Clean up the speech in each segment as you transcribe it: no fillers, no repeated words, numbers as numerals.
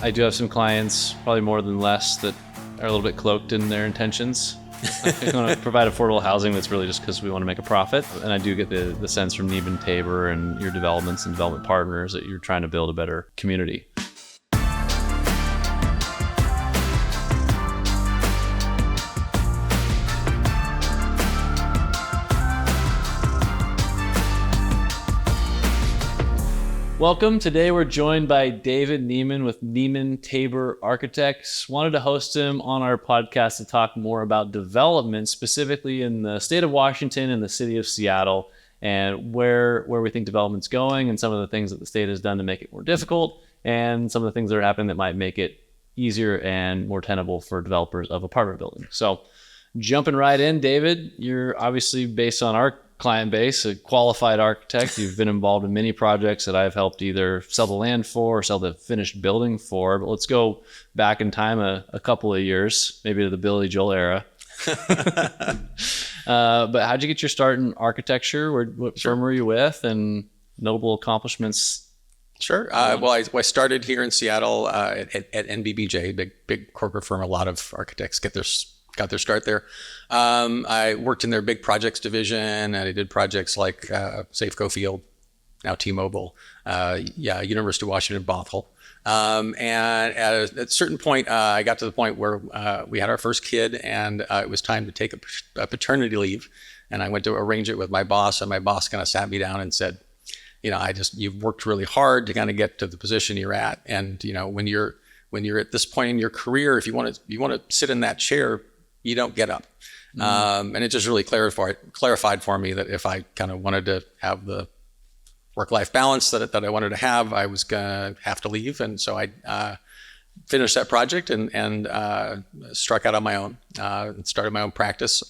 I do have some clients, probably more than less, that are a little bit cloaked in their intentions. We want to provide affordable housing that's really just because we want to make a profit. And I do get the sense from Neiman, Tabor, and your developments and development partners that you're trying to build a better community. Welcome. Today we're joined by David Neiman with Neiman Tabor Architects. Wanted to host him on our podcast to talk more about development, specifically in the state of Washington and the city of Seattle, and where we think development's going and some of the things that the state has done to make it more difficult and some of the things that are happening that might make it easier and more tenable for developers of apartment buildings. So jumping right in, David, you're obviously based on our client base, a qualified architect. You've been involved in many projects that I've helped either sell the land for or sell the finished building for. But let's go back in time a couple of years, maybe to the Billy Joel era. But how'd you get your start in architecture? What firm were you with, and notable accomplishments? Sure. Well, I started here in Seattle at NBBJ, big corporate firm. A lot of architects got their start there. I worked in their big projects division, and I did projects like Safeco Field, now T-Mobile, University of Washington, Bothell. And at a certain point, I got to the point where we had our first kid, and it was time to take a paternity leave. And I went to arrange it with my boss, and my boss kind of sat me down and said, you've worked really hard to kind of get to the position you're at. And, when you're at this point in your career, if you want to sit in that chair, you don't get up. And it just really clarified for me that if I kind of wanted to have the work-life balance that I wanted to have, I was going to have to leave. And so I finished that project and struck out on my own and started my own practice.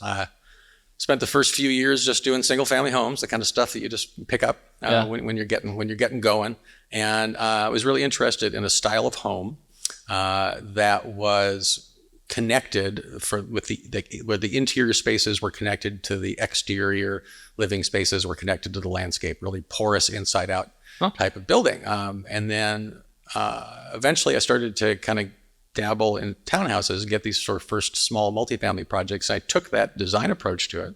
Spent the first few years just doing single-family homes, the kind of stuff that you just pick up when you're getting going. And I was really interested in a style of home that was connected where the interior spaces were connected to the exterior living spaces were connected to the landscape, really porous inside out type of building. And then eventually I started to kind of dabble in townhouses and get these sort of first small multifamily projects. I took that design approach to it.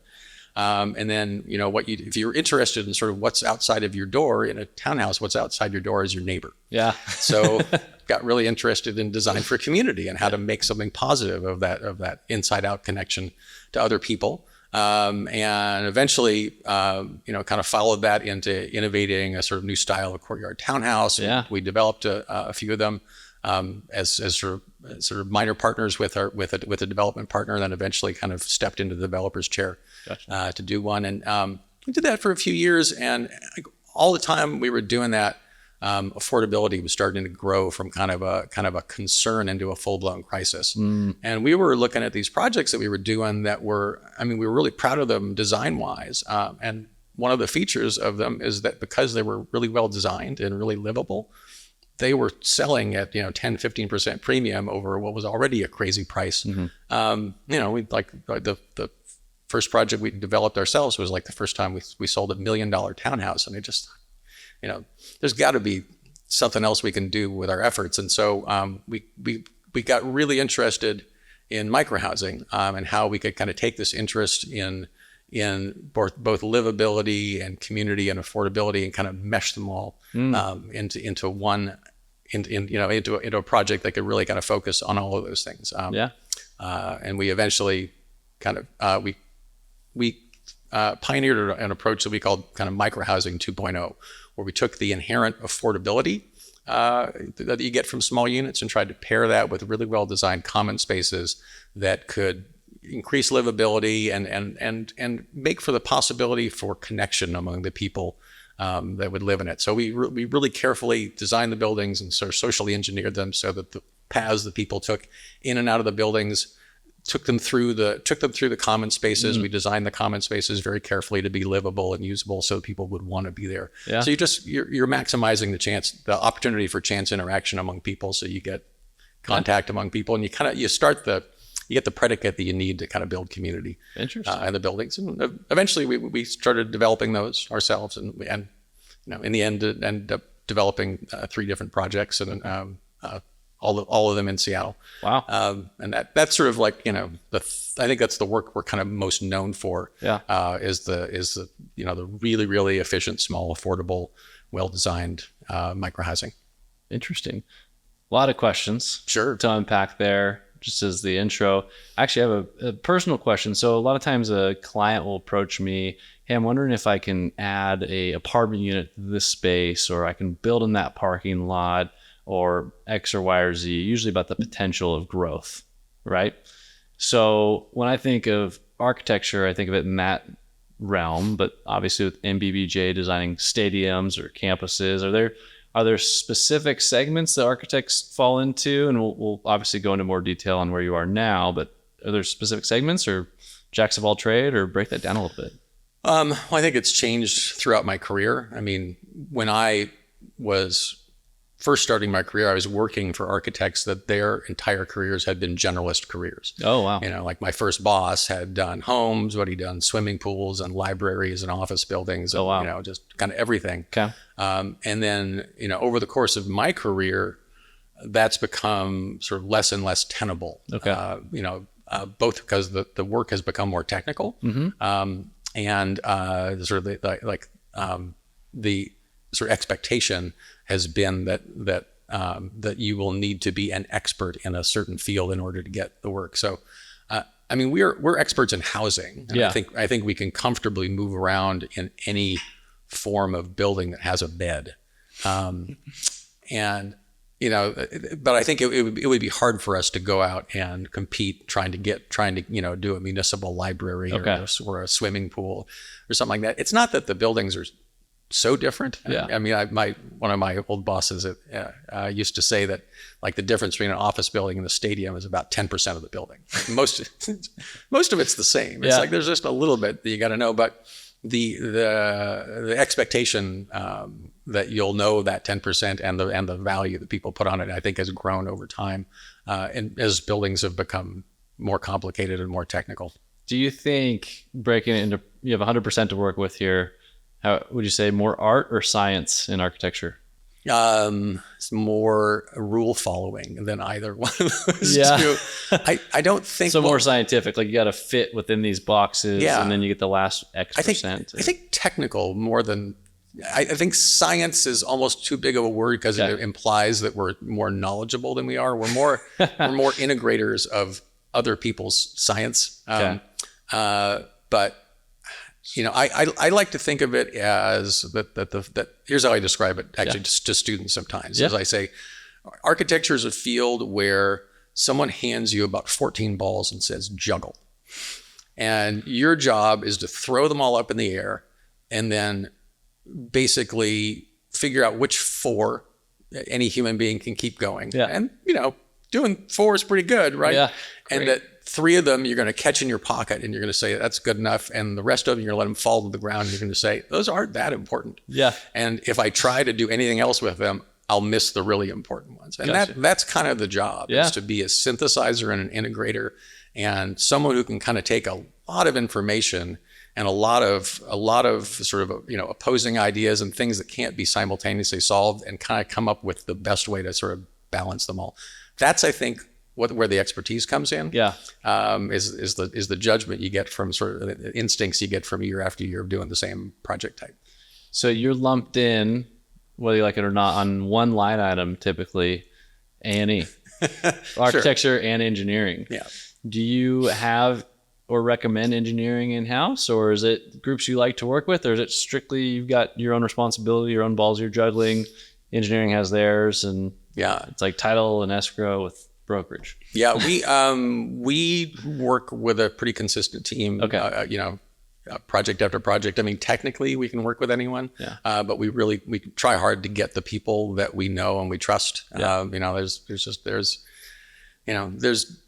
And then, if you're interested in sort of what's outside of your door in a townhouse, what's outside your door is your neighbor. Yeah. So got really interested in design for community and how to make something positive of that inside out connection to other people. And eventually, kind of followed that into innovating a sort of new style of courtyard townhouse. Yeah. We developed a few of them as sort of minor partners with a development partner, and then eventually kind of stepped into the developer's chair. Gotcha. To do one. And we did that for a few years, and all the time we were doing that, affordability was starting to grow from kind of a concern into a full-blown crisis. And we were looking at these projects that we were doing we were really proud of them design-wise. And one of the features of them is that because they were really well designed and really livable, they were selling at 10-15% premium over what was already a crazy price. Mm-hmm. We like the first project we developed ourselves was like the first time we sold $1 million townhouse, and it just there's got to be something else we can do with our efforts. And so we got really interested in microhousing and how we could kind of take this interest in both livability and community and affordability and kind of mesh them all into one into a project that could really kind of focus on all of those things. And we eventually kind of we pioneered an approach that we called kind of microhousing 2.0, where we took the inherent affordability that you get from small units and tried to pair that with really well-designed common spaces that could increase livability and make for the possibility for connection among the people that would live in it. So we really carefully designed the buildings and sort of socially engineered them so that the paths that people took in and out of the buildings took them through the common spaces. We designed the common spaces very carefully to be livable and usable so people would want to be there. Yeah. So you're maximizing the opportunity for chance interaction among people. So you get contact among people, and you get the predicate that you need to kind of build community. Interesting. In the buildings. And eventually we started developing those ourselves, and in the end ended up developing 3 different projects, and all of them in Seattle. Wow. And that's sort of like, I think that's the work we're kind of most known for. Yeah. Is the the really, really efficient, small, affordable, well-designed micro-housing. Interesting. A lot of questions Sure. to unpack there, just as the intro. Actually, I have a personal question. So a lot of times a client will approach me, hey, I'm wondering if I can add a apartment unit to this space, or I can build in that parking lot, or X or Y or Z, usually about the potential of growth, right? So when I think of architecture, I think of it in that realm, but obviously with MBBJ designing stadiums or campuses, are there specific segments that architects fall into? And we'll obviously go into more detail on where you are now, but are there specific segments or jacks of all trade, or break that down a little bit? Well, I think it's changed throughout my career. I mean, when I was first starting my career, I was working for architects that their entire careers had been generalist careers. Oh, wow. Like my first boss had done homes, but he'd done swimming pools and libraries and office buildings. Oh, wow. And, just kind of everything. Okay. And then, over the course of my career, that's become sort of less and less tenable. Okay. Both because the work has become more technical, and sort of the sort of expectation has been that you will need to be an expert in a certain field in order to get the work. So, we're experts in housing. And Yeah. I think we can comfortably move around in any form of building that has a bed, but I think it would be hard for us to go out and compete trying to do a municipal library or a swimming pool or something like that. It's not that the buildings are so different. Yeah. One of my old bosses used to say that like the difference between an office building and the stadium is about 10% of the building. Most of it's the same. It's like there's just a little bit that you got to know, but the expectation that you'll know that 10% and the value that people put on it, I think, has grown over time, and as buildings have become more complicated and more technical. Do you think, breaking it into, you have 100% to work with here, how would you say more art or science in architecture? It's more rule following than either one of those two. I don't think so. More scientific, like you got to fit within these boxes, and then you get the last X percent. I think technical more than. I think science is almost too big of a word because it implies that we're more knowledgeable than we are. We're more integrators of other people's science. But I like to think of it as that here's how I describe it actually to students sometimes. As I say, architecture is a field where someone hands you about 14 balls and says juggle. And your job is to throw them all up in the air and then basically figure out which 4 any human being can keep going. Yeah. And doing 4 is pretty good, right? Yeah. Great. And that 3 of them you're going to catch in your pocket and you're going to say that's good enough, and the rest of them you're going to let them fall to the ground and you're going to say those aren't that important. Yeah. And if I try to do anything else with them, I'll miss the really important ones. And that's kind of the job, is to be a synthesizer and an integrator, and someone who can kind of take a lot of information and a lot of sort of opposing ideas and things that can't be simultaneously solved and kind of come up with the best way to sort of balance them all. That's, I think, where the expertise comes in. Yeah. Is the judgment you get from sort of the instincts you get from year after year of doing the same project type. So you're lumped in, whether you like it or not, on one line item, typically A&E, architecture and engineering. Yeah. Do you have or recommend engineering in-house, or is it groups you like to work with, or is it strictly you've got your own responsibility, your own balls you're juggling, engineering has theirs, and it's like title and escrow with brokerage? Yeah, we work with a pretty consistent team. Okay. Project after project. I mean, technically we can work with anyone, but we try hard to get the people that we know and we trust. Yeah.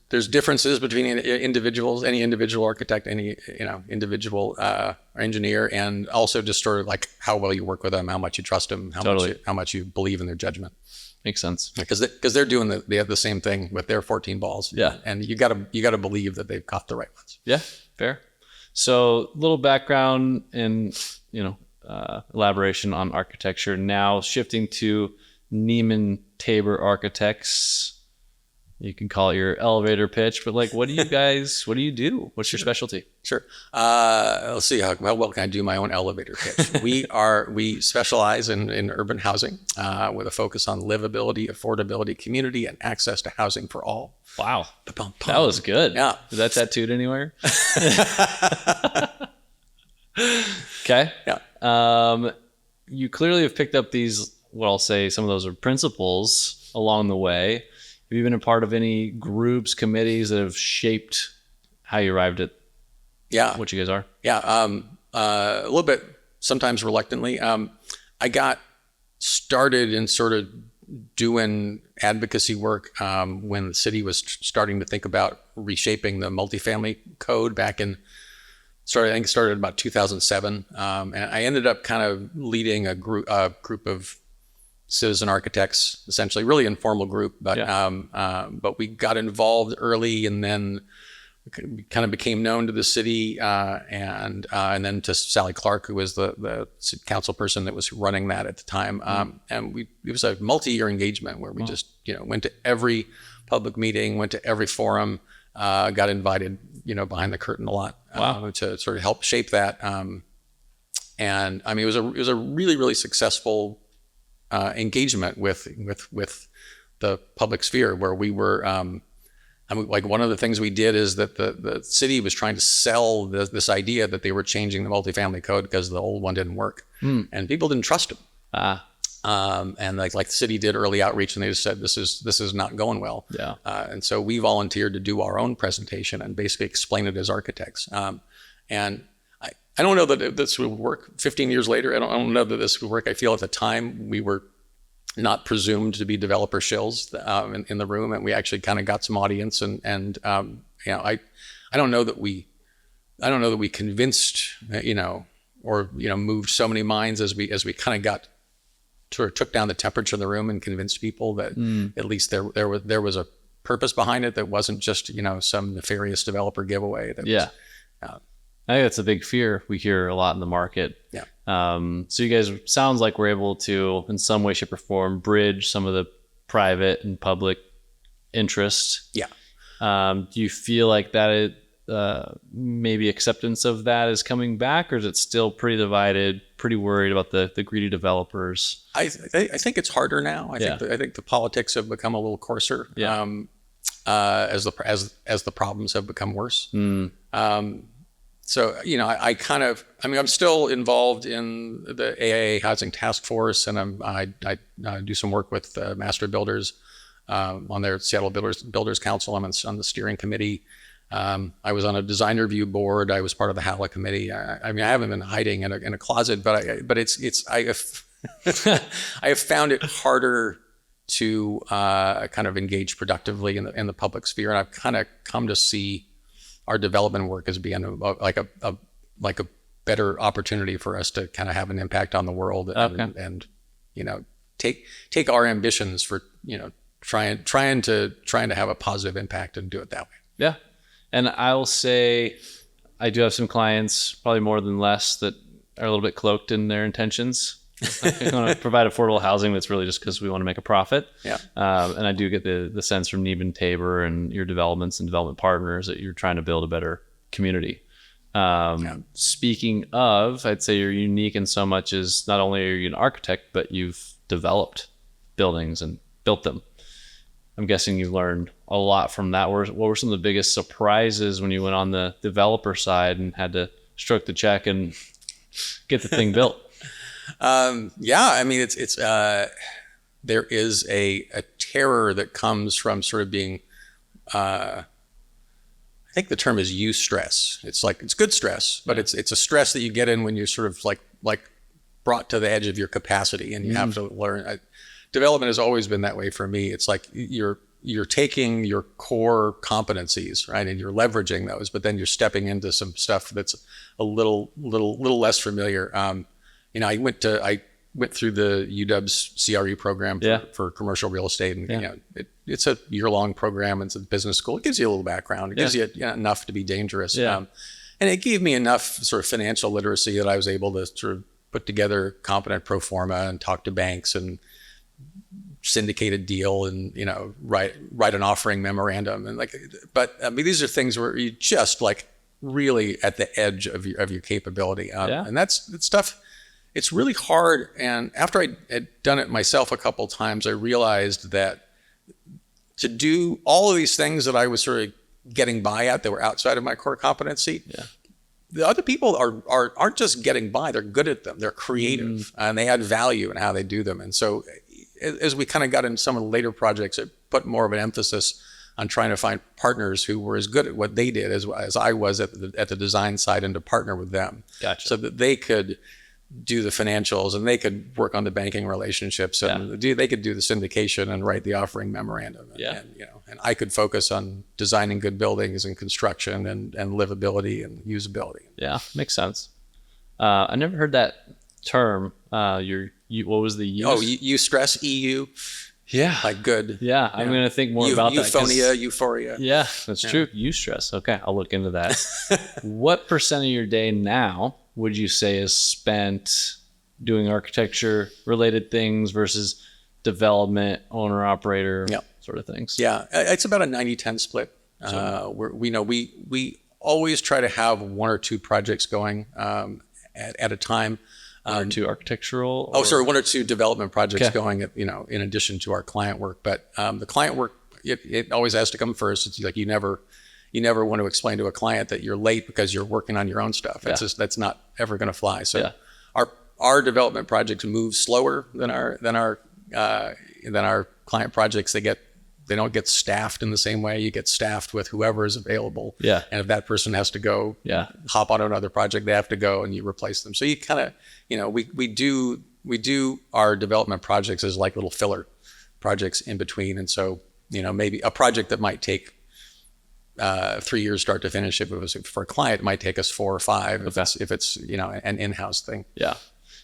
There's differences between individuals, any individual architect, any individual engineer, and also just sort of like how well you work with them, how much you trust them, how much you believe in their judgment. Makes sense. Because they're doing they have the same thing with their 14 balls. Yeah. And you got to believe that they've caught the right ones. Yeah, fair. So little background and elaboration on architecture. Now shifting to Neiman Tabor Architects. You can call it your elevator pitch, but like, what do you do? What's your specialty? Sure. Let's see how well can I do my own elevator pitch. We specialize in urban housing with a focus on livability, affordability, community, and access to housing for all. Wow, that was good. Yeah. Is that tattooed anywhere? Okay. Yeah. You clearly have picked up these, what I'll say, some of those are principles along the way. Have you been a part of any groups, committees that have shaped how you arrived at what you guys are? Yeah. A little bit, sometimes reluctantly. I got started in sort of doing advocacy work when the city was starting to think about reshaping the multifamily code back in, I think it started in about 2007. And I ended up kind of leading a group of citizen architects, essentially, really informal group, but we got involved early, and then kind of became known to the city, and then to Sally Clark, who was the council person that was running that at the time. And it was a multi-year engagement where we just went to every public meeting, went to every forum, got invited behind the curtain a lot to sort of help shape that. And I mean, it was a really, really successful engagement with the public sphere, where we were. Like one of the things we did is that the city was trying to sell this idea that they were changing the multifamily code because the old one didn't work, and people didn't trust them. And like the city did early outreach, and they just said this is not going well. Yeah. And so we volunteered to do our own presentation and basically explain it as architects. And I don't know that this would work 15 years later. I don't know that this would work. I feel at the time we were not presumed to be developer shills in the room, and we actually kind of got some audience. And I don't know that we convinced or moved so many minds as we kind of got sort of took down the temperature of the room and convinced people that at least there was a purpose behind it that wasn't just some nefarious developer giveaway. I think that's a big fear we hear a lot in the market. Yeah. So you guys sounds like we're able to, in some way, shape, or form, bridge some of the private and public interest. Yeah. Do you feel like that maybe acceptance of that is coming back, or is it still pretty divided, pretty worried about the greedy developers? I think it's harder now. I think the politics have become a little coarser. Yeah. As the problems have become worse. So, I'm still involved in the AIA Housing Task Force, and I do some work with master builders on their Seattle Builders Council. I'm on the steering committee. I was on a design review board. I was part of the HALA committee. I haven't been hiding in a closet, but I have found it harder to kind of engage productively in the public sphere, and I've kind of come to see our development work as being like a better opportunity for us to kind of have an impact on the world and take our ambitions for trying to have a positive impact and do it that way. Yeah. And I'll say I do have some clients, probably more than less, that are a little bit cloaked in their intentions. I want to provide affordable housing that's really just because we want to make a profit. Yeah. And I do get the sense from Neiman, Tabor, and your developments and development partners that you're trying to build a better community. Speaking of, I'd say you're unique in so much as not only are you an architect, but you've developed buildings and built them. I'm guessing you've learned a lot from that. What were some of the biggest surprises when you went on the developer side and had to stroke the check and get the thing built? It's there is a terror that comes from sort of being, I think the term is eustress. It's like, it's good stress, but it's a stress that you get in when you're sort of like brought to the edge of your capacity, and you have to learn. Development has always been that way for me. It's like you're taking your core competencies, right, and you're leveraging those, but then you're stepping into some stuff that's a little less familiar. I went through the UW's CRE program for commercial real estate, and it's a year-long program. It's a business school. It gives you a little background. It gives you enough to be dangerous. And it gave me enough sort of financial literacy that I was able to sort of put together competent pro forma and talk to banks and syndicated deal and, write an offering memorandum. And but I mean, these are things where you just like really at the edge of your capability. And that's stuff. It's really hard. And after I had done it myself a couple of times, I realized that to do all of these things that I was sort of getting by at that were outside of my core competency, the other people aren't just getting by, they're good at them. They're creative and they add value in how they do them. And so as we kind of got into some of the later projects, it put more of an emphasis on trying to find partners who were as good at what they did as I was at the design side, and to partner with them. Gotcha. So that they could do the financials and they could work on the banking relationships and they could do the syndication and write the offering memorandum. And I could focus on designing good buildings and construction and livability and usability. Yeah, makes sense. I never heard that term. What was the use? Oh, you stress EU. Yeah. Like good. Yeah. I'm going to think more about that. Euphoria. Yeah, that's true. Eustress. Okay. I'll look into that. What percent of your day now would you say is spent doing architecture related things versus development, owner operator sort of things? Yeah. It's about a 90-10 split. We always try to have one or two projects going at a time. One or two architectural? One or two development projects going at, in addition to our client work. But the client work, it always has to come first. It's like you never want to explain to a client that you're late because you're working on your own stuff. That's not ever going to fly. So our development projects move slower than our client projects. They don't get staffed in the same way. You get staffed with whoever is available. Yeah. And if that person has to go, hop on another project, they have to go and you replace them. So you kind of, we do our development projects as like little filler projects in between. And so, maybe a project that might take 3 years start to finish, if it was for a client, it might take us 4 or 5 if it's an in-house thing. Yeah.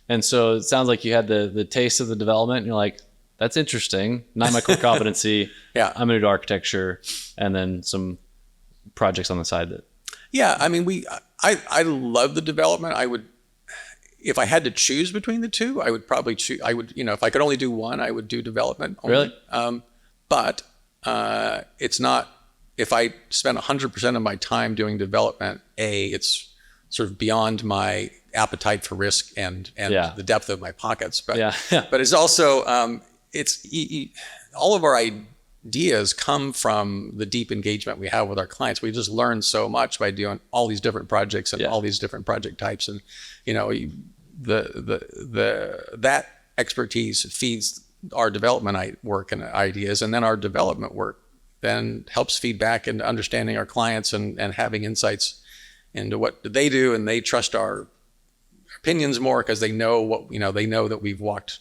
And so it sounds like you had the taste of the development and you're like, that's interesting. Not my core competency. I'm going to do architecture and then some projects on the side. I mean, I love the development. I would, if I had to choose between the two, I would probably choose, if I could only do one, I would do development only. Really? But it's not, if I spend 100% of my time doing development, it's sort of beyond my appetite for risk and the depth of my pockets. But but it's also, all of our ideas come from the deep engagement we have with our clients. We just learn so much by doing all these different projects and all these different project types. And, that expertise feeds our development work and ideas. And then our development work then helps feed back into understanding our clients and having insights into what they do. And they trust our opinions more because they know they know that we've walked,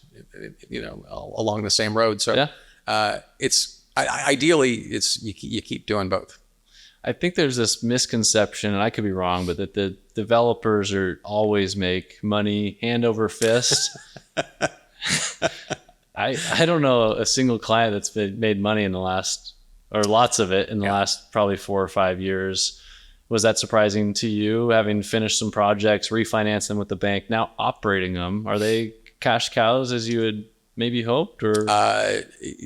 along the same road. So ideally you keep doing both. I think there's this misconception, and I could be wrong, but that the developers always make money hand over fist. I don't know a single client that's made money in the last, or lots of it in the last probably 4 or 5 years. Was that surprising to you, having finished some projects, refinanced them with the bank, now operating them? Are they cash cows as you had maybe hoped? Or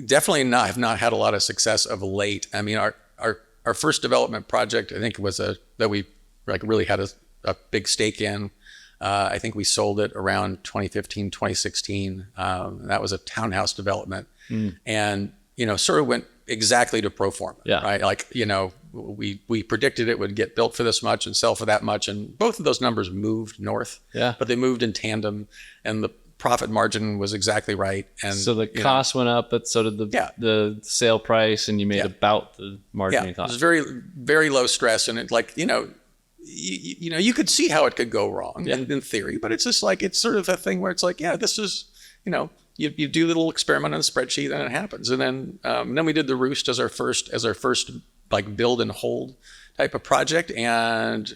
definitely not. I've not had a lot of success of late. I mean, our first development project, I think, was that we really had a big stake in. I think we sold it around 2015, 2016. That was a townhouse development, and sort of went exactly to pro forma. Right, like we predicted it would get built for this much and sell for that much, and both of those numbers moved north. But they moved in tandem, and the profit margin was exactly right. And so the cost went up, but so did the sale price, and you made about the margin cost. It was very, very low stress, and it you could see how it could go wrong in theory, but it's just like, it's sort of a thing where it's like, this is, you do a little experiment on a spreadsheet and it happens. And then we did the Roost as our first like build and hold type of project. And,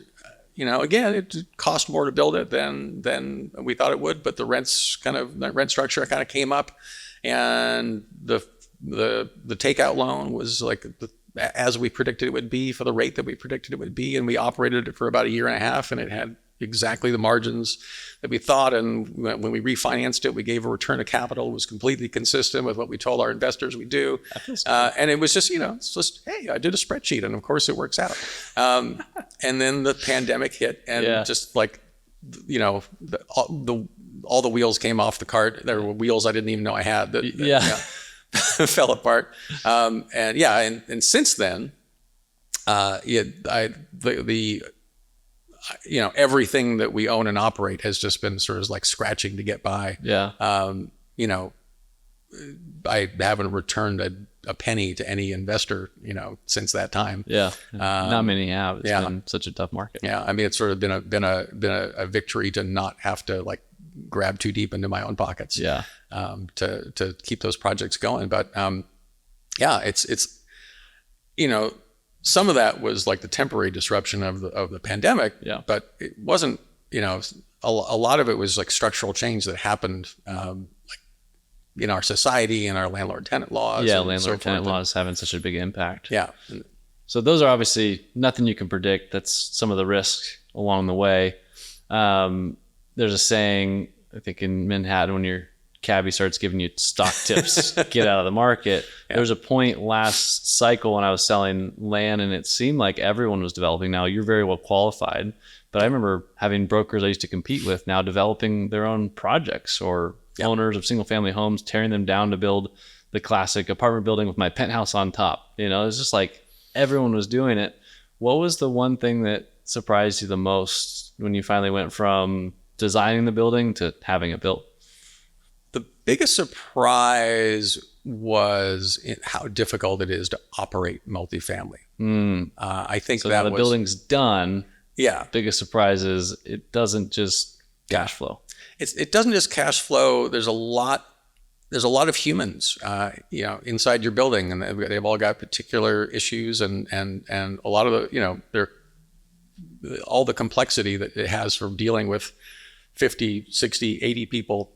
again, it cost more to build it than we thought it would, but the rent structure kind of came up, and the takeout loan was like as we predicted it would be, for the rate that we predicted it would be. And we operated it for about 1.5 years, and it had exactly the margins that we thought. And when we refinanced it, we gave a return of capital. It was completely consistent with what we told our investors we do. And it was just, it's just, hey, I did a spreadsheet, and of course it works out. And then the pandemic hit, and just like, all the wheels came off the cart. There were wheels I didn't even know I had that fell apart. And since then, everything that we own and operate has just been sort of like scratching to get by. I haven't returned a penny to any investor, since that time. Not many have. It's been such a tough market. I mean, it's sort of been a victory to not have to like grab too deep into my own pockets. To keep those projects going. But it's some of that was like the temporary disruption of the pandemic. But it wasn't. A lot of it was like structural change that happened. In our society and our landlord-tenant laws. Landlord-tenant laws having such a big impact. So those are obviously nothing you can predict. That's some of the risk along the way. There's a saying, I think in Manhattan, when your cabbie starts giving you stock tips, get out of the market. There was a point last cycle when I was selling land, and it seemed like everyone was developing. Now, you're very well qualified, but I remember having brokers I used to compete with now developing their own projects, or owners of single family homes tearing them down to build the classic apartment building with my penthouse on top. It's just like everyone was doing it. What was the one thing that surprised you the most when you finally went from designing the building to having it built? The biggest surprise was how difficult it is to operate multifamily. I think that the building's done. Biggest surprise is it doesn't just cash flow. It doesn't just cash flow. There's a lot of humans, inside your building, and they've all got particular issues, and a lot of all the complexity that it has for dealing with 50, 60, 80 people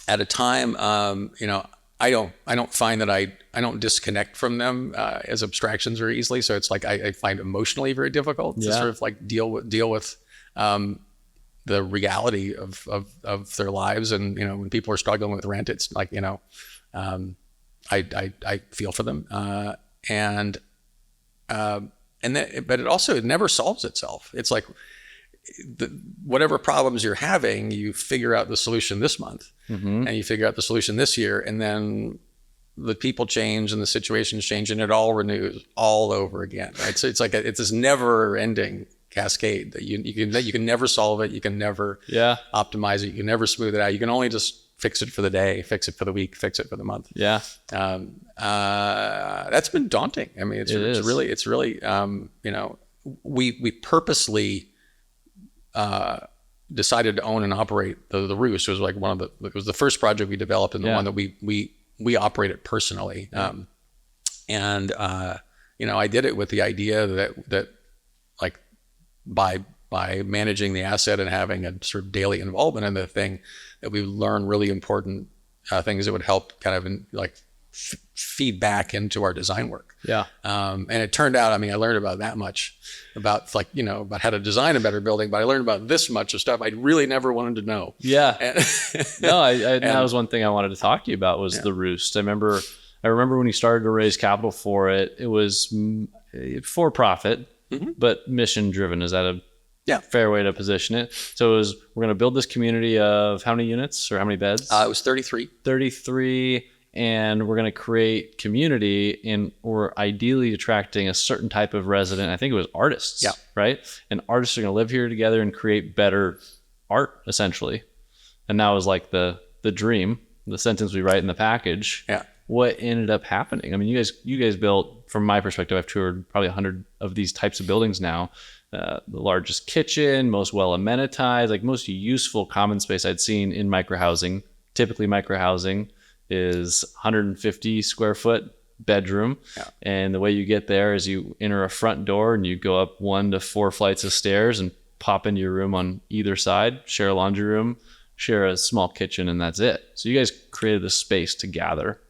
at a time. I don't find that I don't disconnect from them as abstractions very easily. So it's like I find emotionally very difficult to sort of like deal with the reality of their lives. And when people are struggling with rent, it's like I feel for them, but it never solves itself. It's like whatever problems you're having, you figure out the solution this month, and you figure out the solution this year, and then the people change and the situations change, and it all renews all over again. Right? So it's like it's this never-ending cascade that you can never solve it. You can never optimize it. You can never smooth it out. You can only just fix it for the day, fix it for the week, fix it for the month. That's been daunting. I mean, it's really we purposely decided to own and operate the Roost. It was like it was the first project we developed, and the one that we operated personally. I did it with the idea that like by managing the asset and having a sort of daily involvement in the thing, that we learn really important things that would help kind of feed back into our design work. And it turned out, I learned about that much about about how to design a better building, but I learned about this much of stuff I really never wanted to know. That was one thing I wanted to talk to you about was the Roost. I remember when you started to raise capital for it, it was for profit, but mission driven. Is that a fair way to position it? So it was, we're going to build this community of how many units or how many beds? It was 33. 33. And we're going to create community, and we're ideally attracting a certain type of resident. I think it was artists, right? And artists are going to live here together and create better art, essentially. And that was like the dream, the sentence we write in the package. What ended up happening? I mean, you guys built, from my perspective, I've toured probably 100 of these types of buildings now. The largest kitchen, most well amenitized, like most useful common space I'd seen in microhousing. Typically microhousing is 150 square foot bedroom. And the way you get there is you enter a front door and you go up 1 to 4 flights of stairs and pop into your room on either side, share a laundry room, share a small kitchen, and that's it. So you guys created a space to gather.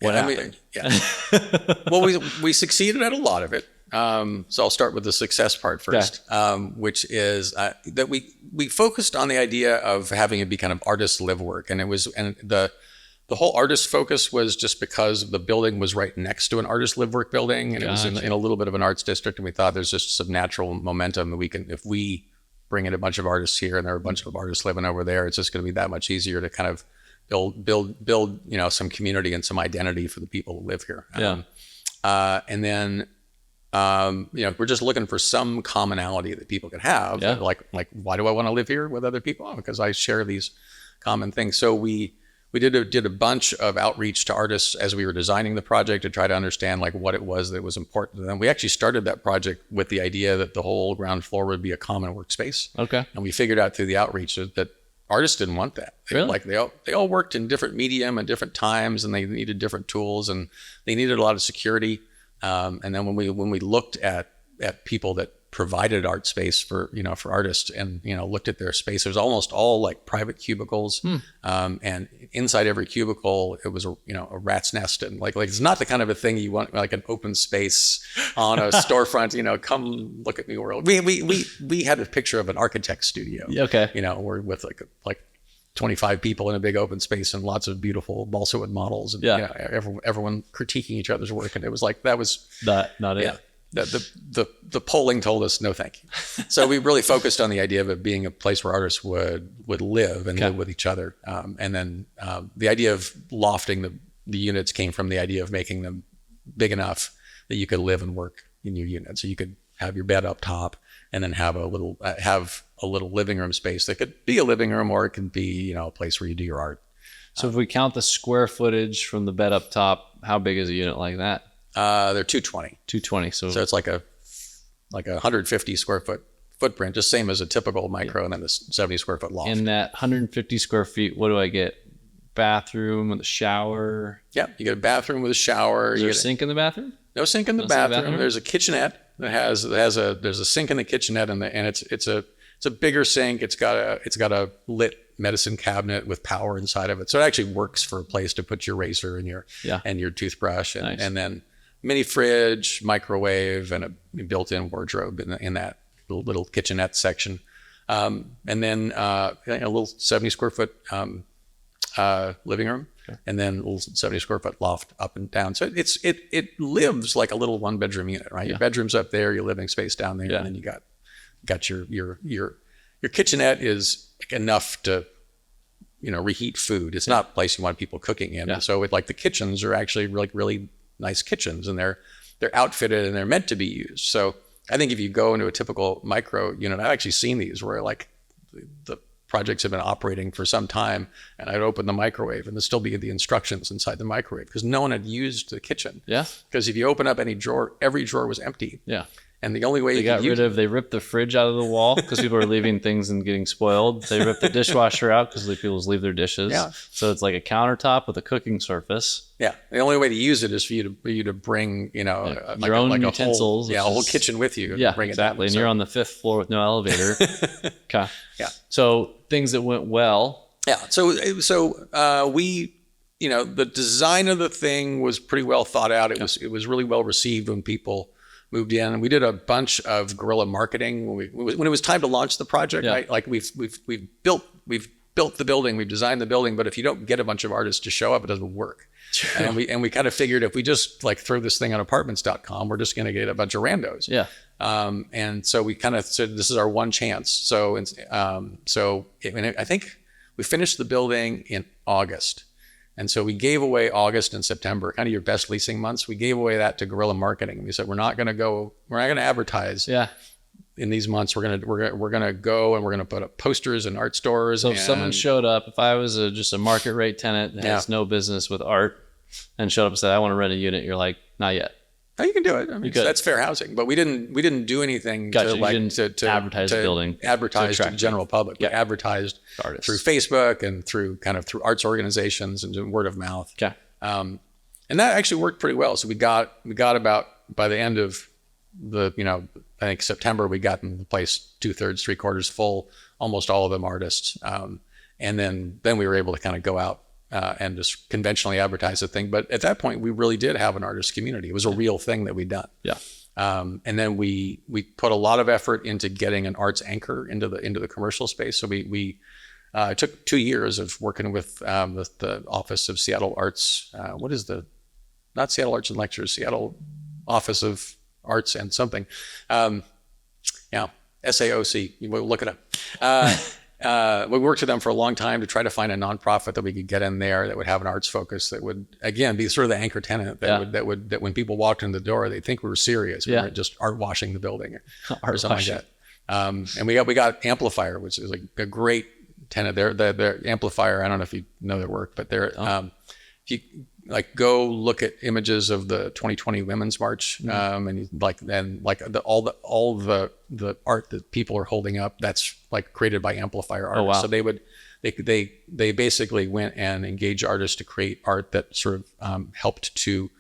What happened? Well, we succeeded at a lot of it. So I'll start with the success part first, which is that we focused on the idea of having it be kind of artist live work, and the whole artist focus was just because the building was right next to an artist live work building, and it was in a little bit of an arts district, and we thought there's just some natural momentum that we can, if we bring in a bunch of artists here and there are a bunch of artists living over there, it's just going to be that much easier to kind of build some community and some identity for the people who live here. And then we're just looking for some commonality that people can have. Like why do I want to live here with other people? Because I share these common things. So we did a bunch of outreach to artists as we were designing the project to try to understand like what it was that was important to them. We actually started that project with the idea that the whole ground floor would be a common workspace. Okay. And we figured out through the outreach that artists didn't want that. Really? Like they all worked in different medium and different times, and they needed different tools, and they needed a lot of security. And then when we looked at people that provided art space for artists and looked at their space, it was almost all like private cubicles, and inside every cubicle it was a rat's nest, and like it's not the kind of a thing you want, like an open space on a storefront. Come look at me world. We had a picture of an architect studio. Okay. We're with like 25 people in a big open space and lots of beautiful balsa wood models, and everyone critiquing each other's work, and it was like that was not it. The polling told us no, thank you. So we really focused on the idea of it being a place where artists would live and live with each other. And then the idea of lofting the units came from the idea of making them big enough that you could live and work in your unit. So you could have your bed up top and then have a little living room space that could be a living room, or it could be a place where you do your art. So if we count the square footage from the bed up top, how big is a unit like that? They're 220. 220. So it's like a 150 square foot footprint, just same as a typical micro, and then the 70 square foot loft. In that 150 square feet, what do I get? Bathroom with a shower? Yeah, you get a bathroom with a shower. Is there a sink in the bathroom? No sink in the bathroom. There's a kitchenette there's a sink in the kitchenette, and it's a bigger sink. It's got a lit medicine cabinet with power inside of it, so it actually works for a place to put your razor and your toothbrush, and then mini fridge, microwave, and a built-in wardrobe in that little kitchenette section, and then a little 70 square foot living room. And then a little 70 square foot loft up and down. So it lives like a little 1-bedroom unit, right? Your bedroom's up there, your living space down there, and then you got your kitchenette is enough to reheat food. It's not a place you want people cooking in. And so the kitchens are actually really nice kitchens, and they're outfitted and they're meant to be used. So I think if you go into a typical micro unit, I've actually seen these where the projects have been operating for some time, and I'd open the microwave and there'd still be the instructions inside the microwave because no one had used the kitchen. Yeah. Because if you open up any drawer, every drawer was empty. Yeah. And the only way they ripped the fridge out of the wall because people are leaving things and getting spoiled. They ripped the dishwasher out because people leave their dishes. Yeah. So it's like a countertop with a cooking surface. Yeah. The only way to use it is for you to bring, your own utensils. A whole kitchen with you. Yeah, bring exactly. And you're on the 5th floor with no elevator. Okay. Yeah. So things that went well. Yeah. So we, the design of the thing was pretty well thought out. It was really well received when people moved in, and we did a bunch of guerrilla marketing when it was time to launch the project. Yeah. Right? Like we've built the building, we've designed the building, but if you don't get a bunch of artists to show up, it doesn't work. True. And we kind of figured if we just throw this thing on apartments.com, we're just going to get a bunch of randos. Yeah. And so we kind of said this is our one chance. So I think we finished the building in August. And so we gave away August and September, kind of your best leasing months. We gave away that to guerrilla marketing. And we said, we're not going to advertise in these months. We're going to go and we're going to put up posters in art stores. So if someone showed up, if I was just a market rate tenant that has no business with art and showed up and said, I want to rent a unit, you're like, not yet. Oh, you can do it. I mean, that's fair housing, but we didn't do anything to advertise the building, advertise to the general public. We advertised through Facebook and through arts organizations and word of mouth. Okay. And that actually worked pretty well. So we got about, by the end of the, I think September, we got in the place 2/3, 3/4 full, almost all of them artists. And then we were able to kind of go out and just conventionally advertise the thing. But at that point, we really did have an artist community. It was a real thing that we'd done. Yeah. And then we put a lot of effort into getting an arts anchor into the commercial space. So we took 2 years of working with the Office of Seattle Arts. Not Seattle Arts and Lectures, Seattle Office of Arts and something. SAOC, you will look it up. We worked with them for a long time to try to find a nonprofit that we could get in there that would have an arts focus, that would, again, be sort of the anchor tenant that when people walked in the door, they'd think we were serious. We weren't just art washing the building or something like that. And we got Amplifier, which is like a great tenant. Their Amplifier, I don't know if you know their work, but they're if you go look at images of the 2020 Women's March, and all the art that people are holding up, that's like created by Amplifier artists. Oh, wow. So they basically went and engaged artists to create art that sort of helped to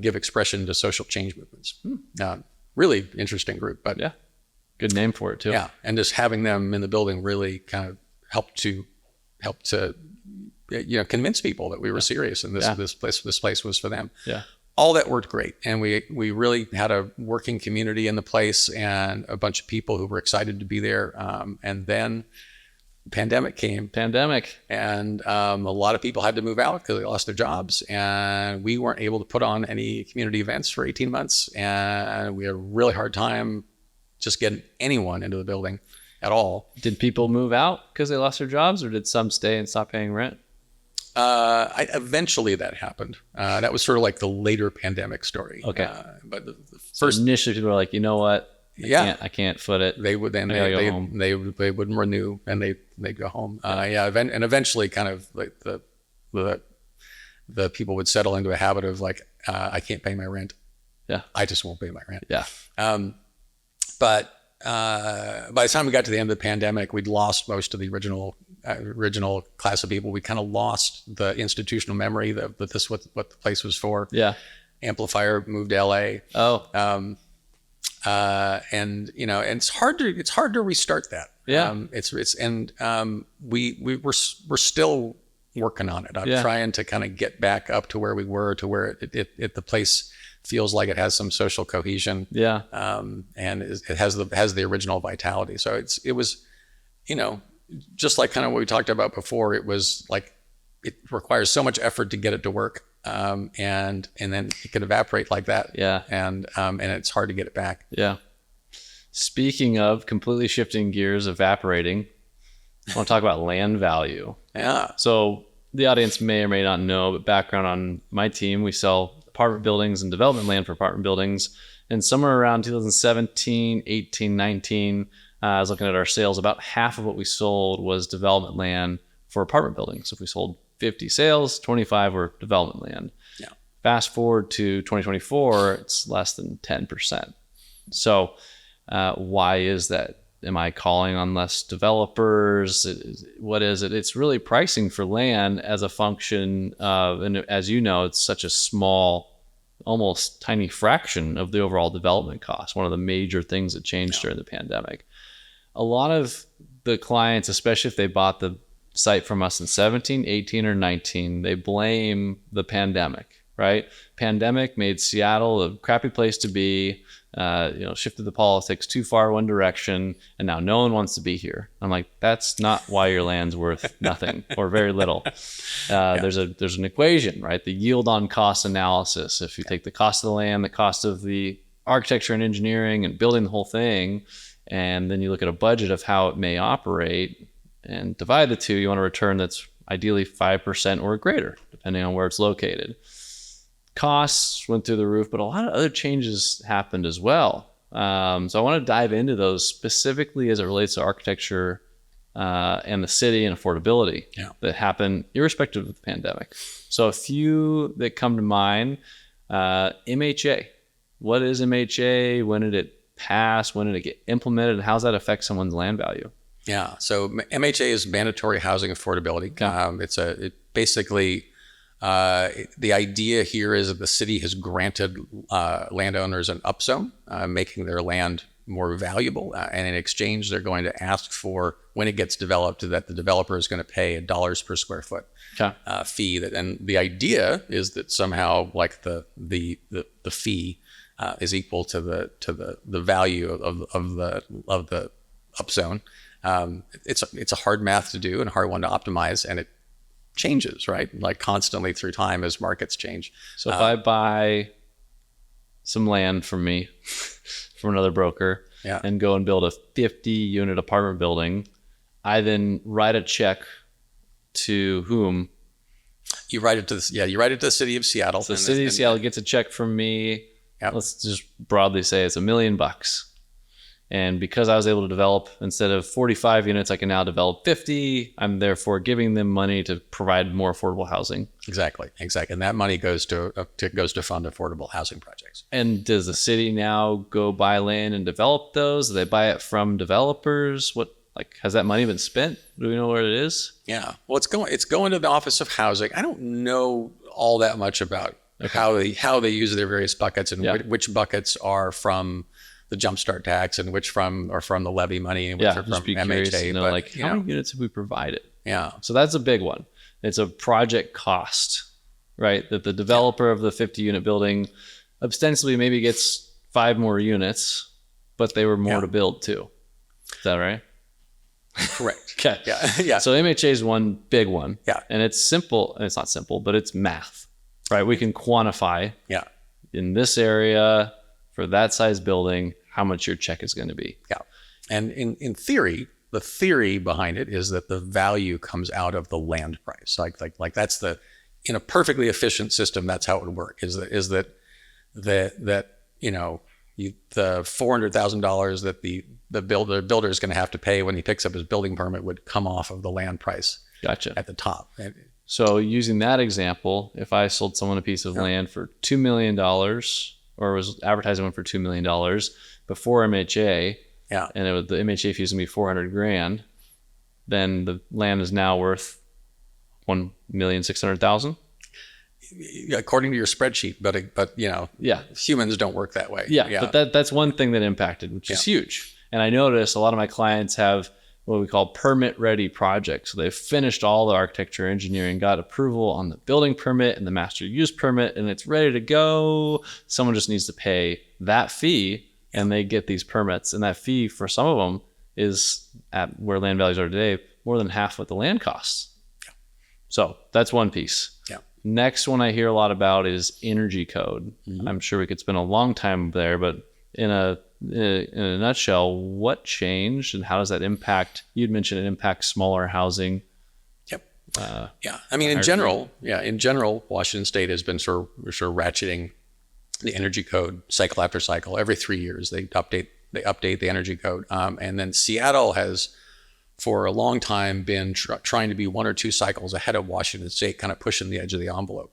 give expression to social change movements. Really interesting group, but good name for it too. Yeah, and just having them in the building really kind of helped to convince people that we were serious, and this place was for them. Yeah, all that worked great, and we really had a working community in the place and a bunch of people who were excited to be there. And then the pandemic came. And a lot of people had to move out because they lost their jobs, and we weren't able to put on any community events for 18 months, and we had a really hard time just getting anyone into the building at all. Did people move out because they lost their jobs, or did some stay and stop paying rent? Eventually that happened. That was sort of like the later pandemic story. Okay. But the first, so initially people were like, you know what? I can't foot it. They would then they wouldn't renew, and they'd go home. And eventually kind of like the people would settle into a habit of like, I can't pay my rent. Yeah. I just won't pay my rent. Yeah. But by the time we got to the end of the pandemic, we'd lost most of the original class of people. We kind of lost the institutional memory that this is what the place was for. Yeah. Amplifier moved to LA. Oh. And it's hard to restart that. Yeah. We're still working on it. I'm trying to kind of get back up to where we were, to where the place feels like it has some social cohesion. Yeah. And it has the original vitality. So it was, just like kind of what we talked about before, it was like, it requires so much effort to get it to work. And then it could evaporate like that. Yeah. And it's hard to get it back. Yeah. Speaking of completely shifting gears, evaporating, I want to talk about land value. Yeah. So the audience may or may not know, but background on my team, we sell apartment buildings and development land for apartment buildings. And somewhere around 2017, 18, 19, I was looking at our sales, about half of what we sold was development land for apartment buildings. So if we sold 50 sales, 25 were development land. Yeah. Fast forward to 2024, it's less than 10%. So why is that? Am I calling on less developers? What is it? It's really pricing for land as a function of, and as you know, it's such a small, almost tiny fraction of the overall development cost. One of the major things that changed during the pandemic. A lot of the clients, especially if they bought the site from us in 17, 18, or 19, they blame the pandemic, right? Pandemic made Seattle a crappy place to be, shifted the politics too far one direction, and now no one wants to be here. I'm like, that's not why your land's worth nothing or very little. There's an equation, right? The yield on cost analysis. If you take the cost of the land, the cost of the architecture and engineering and building the whole thing, and then you look at a budget of how it may operate and divide the two, you want a return that's ideally 5% or greater, depending on where it's located. Costs went through the roof, but a lot of other changes happened as well. So I want to dive into those specifically as it relates to architecture and the city and affordability that happened irrespective of the pandemic. So a few that come to mind, MHA. What is MHA? When did it pass? When did it get implemented? And how does that affect someone's land value? Yeah. So MHA is Mandatory Housing Affordability. Okay. The idea here is that the city has granted landowners an upzone, making their land more valuable. And in exchange, they're going to ask for, when it gets developed, that the developer is going to pay $1 per square foot fee. And the idea is that somehow, like the fee is equal to the value of the upzone. It's a hard math to do and a hard one to optimize, and it changes, right? Like constantly through time as markets change. So if I buy some land from me, from another broker, and go and build a 50-unit apartment building, I then write a check to whom? You write it to the city of Seattle. So the city of Seattle gets a check from me. Yep. Let's just broadly say it's $1 million. And because I was able to develop, instead of 45 units, I can now develop 50. I'm therefore giving them money to provide more affordable housing. Exactly. And that money goes to fund affordable housing projects. And does the city now go buy land and develop those? Do they buy it from developers? Has that money been spent? Do we know where it is? Yeah. Well, it's going to the Office of Housing. I don't know all that much about how they use their various buckets and which buckets are from the Jumpstart tax and which are from the levy money and which are from MHA. How many units have we provided? Yeah. So that's a big one. It's a project cost, right? That the developer of the 50-unit building ostensibly maybe gets 5 more units, but they were more to build too. Is that right? Correct. Okay. Yeah. So MHA is one big one. Yeah. And it's simple. And it's not simple, but it's math, right? We can quantify in this area for that size building how much your check is going to be. Yeah. And in theory, the theory behind it is that the value comes out of the land price. Like that's in a perfectly efficient system, that's how it would work. Is that the $400,000 that the builder is going to have to pay when he picks up his building permit would come off of the land price. Gotcha. At the top. So using that example, if I sold someone a piece of land for $2 million, or was advertising one for $2 million before MHA, and the MHA fee was going to be $400,000, then the land is now worth $1,600,000. According to your spreadsheet, but humans don't work that way. But that's one thing that impacted, which is huge. And I noticed a lot of my clients have what we call permit-ready projects. So they've finished all the architecture, engineering, got approval on the building permit and the master use permit, and it's ready to go. Someone just needs to pay that fee, and they get these permits. And that fee for some of them is, at where land values are today, more than half what the land costs. Yeah. So that's one piece. Yeah. Next one I hear a lot about is energy code. Mm-hmm. I'm sure we could spend a long time there, but in a nutshell, what changed and how does that impact? You'd mentioned it impacts smaller housing. Yep. I mean, in general, Washington State has been sort of ratcheting the energy code cycle after cycle. Every 3 years, they update the energy code. And then Seattle has, for a long time, been trying to be 1 or 2 cycles ahead of Washington State, kind of pushing the edge of the envelope.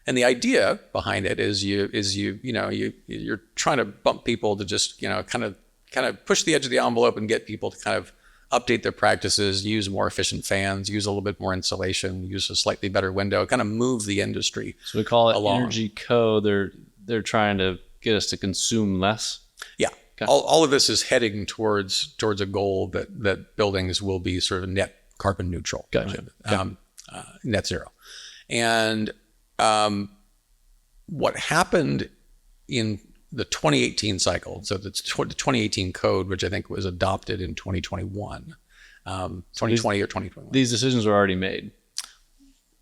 And the idea behind it is you're trying to bump people to just kind of push the edge of the envelope and get people to kind of update their practices, use more efficient fans, use a little bit more insulation, use a slightly better window, kind of move the industry. So we call it energy code. They're trying to get us to consume less. Yeah. Okay. All of this is heading towards a goal that buildings will be sort of net carbon neutral. Gotcha. Right? Net zero. And what happened in the 2018 cycle, so the 2018 code, which I think was adopted in 2021, 2020 or 2021. These decisions were already made.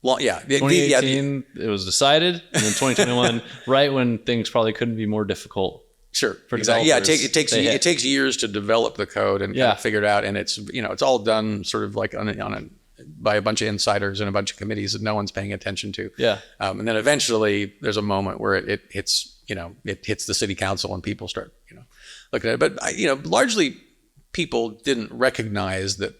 Well, 2018, it was decided, and then 2021, right when things probably couldn't be more difficult. Sure. For exactly. Yeah, it takes years to develop the code and kind of figure it out, and it's all done sort of like by a bunch of insiders and a bunch of committees that no one's paying attention to. Yeah. And then eventually there's a moment where it hits the city council and people start looking at it. But largely people didn't recognize that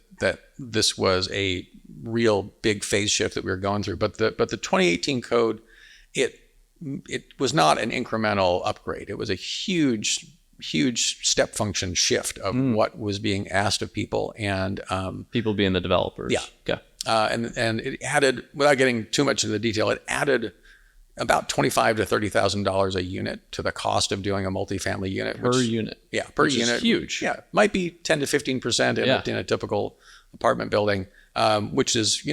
this was a real big phase shift that we were going through. But the 2018 code, it was not an incremental upgrade. It was a huge step function shift of what was being asked of people, and people being the developers. Yeah. Okay. And it added, without getting too much into the detail, it added about $25,000 to $30,000 a unit to the cost of doing a multifamily unit per unit. Yeah, per which unit. Is huge. Yeah, might be 10 to 15% in a typical apartment building, which is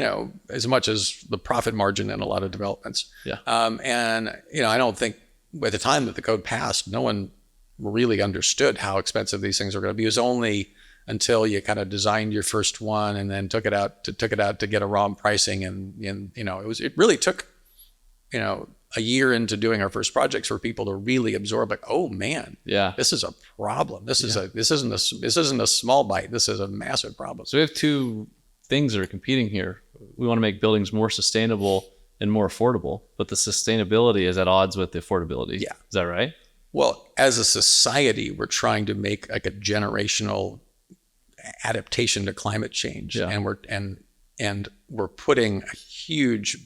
as much as the profit margin in a lot of developments. Yeah. And I don't think at the time that the code passed, no one really understood how expensive these things were going to be. It was only until you kind of designed your first one and then took it out to get a raw pricing, and it really took a year into doing our first projects for people to really absorb, like, oh man, this is a problem. This isn't a small bite. This is a massive problem. So we have two things that are competing here. We want to make buildings more sustainable and more affordable, but the sustainability is at odds with the affordability. Yeah. Is that right? Well, as a society, we're trying to make like a generational adaptation to climate change, and we're putting a huge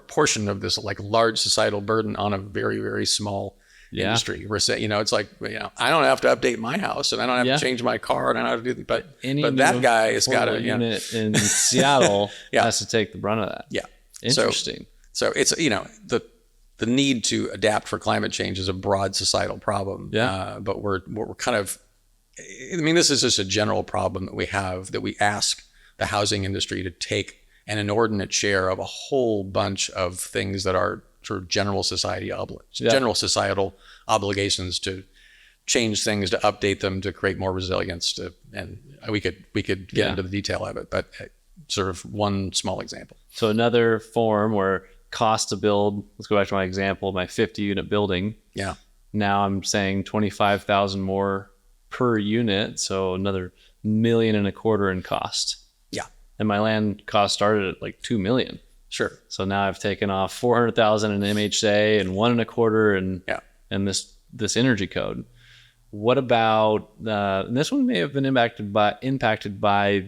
portion of this like large societal burden on a very, very small industry. We're saying, it's like, I don't have to update my house, and I don't have to change my car, and I don't have to do, but that guy has got a unit in Seattle has to take the brunt of that. Yeah. Interesting. So it's, the need to adapt for climate change is a broad societal problem. Yeah. But we're kind of, this is just a general problem that we have, that we ask the housing industry to take an inordinate share of a whole bunch of things that are sort of general societal obligations to change things, to update them, to create more resilience. And we could get into the detail of it, but sort of one small example. So another form where cost to build, let's go back to my example, my 50 unit building. Yeah. Now I'm saying 25,000 more per unit. So another $1.25 million in cost. Yeah. And my land cost started at like $2 million. Sure. So now I've taken off 400,000 in MHA and 1.25 and this energy code. What about and this one may have been impacted by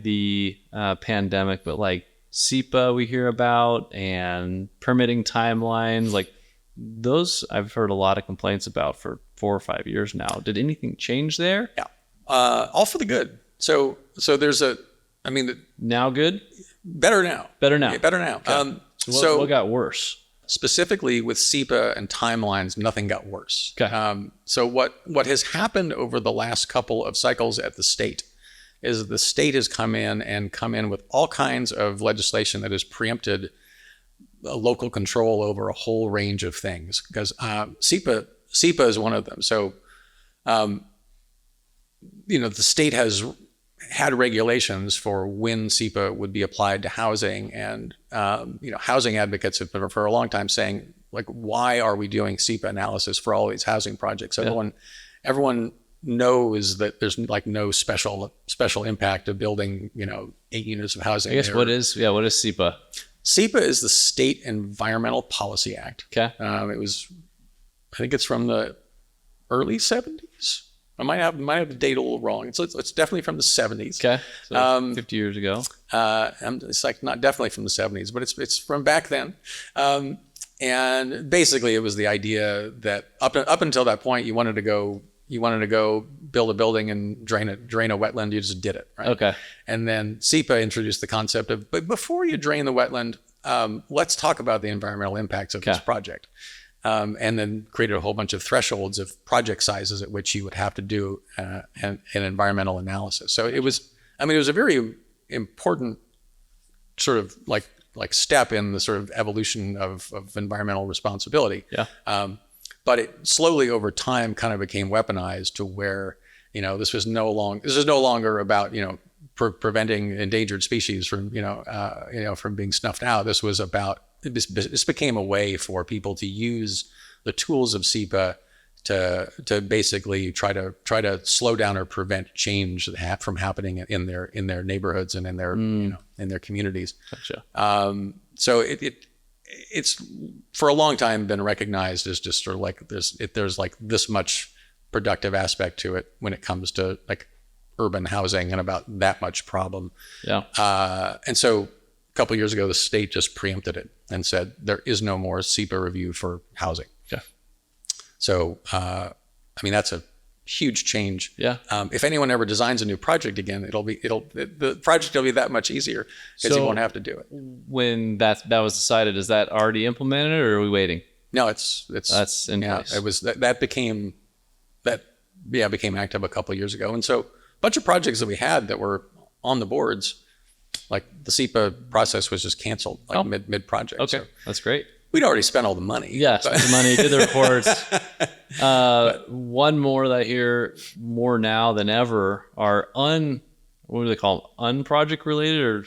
the pandemic, but like SEPA we hear about, and permitting timelines, like those I've heard a lot of complaints about for 4 or 5 years now. Did anything change there? Yeah, all for the good. So there's now good, better now. Yeah, better now. Okay. So what got worse? Specifically with SEPA and timelines, nothing got worse. Okay. So what has happened over the last couple of cycles at the state is the state has come in with all kinds of legislation that has preempted local control over a whole range of things, because SEPA is one of them. So, the state has had regulations for when SEPA would be applied to housing, and housing advocates have been for a long time saying, like, why are we doing SEPA analysis for all these housing projects? Everyone knows that there's like no special impact of building 8 units of housing. I guess what is SEPA? SEPA is the State Environmental Policy Act. Okay. I think it's from the early 70s. I might have the date a little wrong. It's definitely from the 70s. Okay. So 50 years ago. It's like not definitely from the 70s, but it's from back then. And basically it was the idea that up until that point, you wanted to go build a building and drain a wetland, you just did it, right? Okay. And then SEPA introduced the concept of, but before you drain the wetland, let's talk about the environmental impacts of this project. And then created a whole bunch of thresholds of project sizes at which you would have to do an environmental analysis. So it was a very important sort of like step in the sort of evolution of environmental responsibility. Yeah. But it slowly over time kind of became weaponized to where, this is no longer about, preventing endangered species from, from being snuffed out. This became a way for people to use the tools of SEPA to basically try to slow down or prevent change from happening in their neighborhoods and in their communities. Gotcha. So it's for a long time been recognized as just sort of like there's like this much productive aspect to it when it comes to like urban housing, and about that much problem. Yeah. And so a couple of years ago, the state just preempted it and said there is no more SEPA review for housing. Yeah. So that's a huge change. Yeah. If anyone ever designs a new project again, the project will be that much easier because you won't have to do it. When that was decided, is that already implemented, or are we waiting? No, that's in place. It was that became active a couple of years ago, and so a bunch of projects that we had that were on the boards, like the SEPA process was just canceled mid project. Okay, so, that's great. we'd already spent all the money. Yeah, spent the money, did the reports. One more that I hear more now than ever are what do they call them? Unproject related, or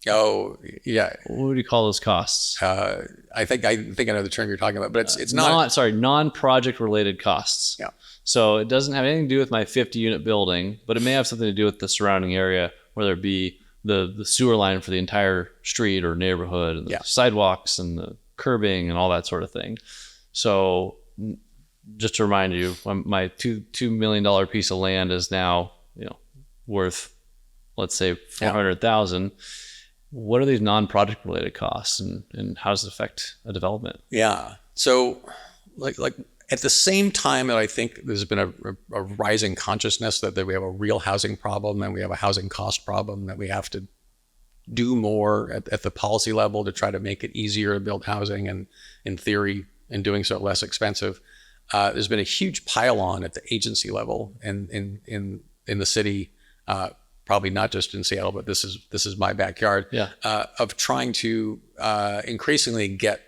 Oh, yeah. what do you call those costs? I think I know the term you're talking about, but it's not. Non-project related costs. Yeah. So it doesn't have anything to do with my 50-unit building, but it may have something to do with the surrounding area, whether it be the sewer line for the entire street or neighborhood, and the sidewalks and the curbing and all that sort of thing. So just to remind you, my $2 million piece of land is now, worth, let's say, $400,000. What are these non-project related costs, and how does it affect a development? Yeah. So like at the same time that I think there's been a rising consciousness that we have a real housing problem and we have a housing cost problem, that we have to do more at the policy level to try to make it easier to build housing, and in theory, in doing so, less expensive. There's been a huge pile on at the agency level and in the city, probably not just in Seattle, but this is my backyard, of trying to increasingly get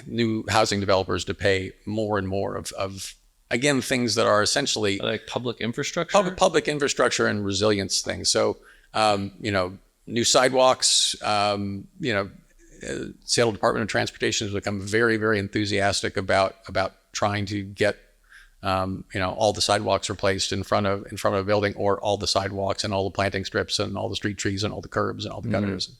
new housing developers to pay more and more of again, things that are essentially like public infrastructure, public infrastructure and resilience things. So, new sidewalks, Seattle Department of Transportation has become very, very enthusiastic about trying to get, all the sidewalks replaced in front of a building, or all the sidewalks and all the planting strips and all the street trees and all the curbs and all the gutters.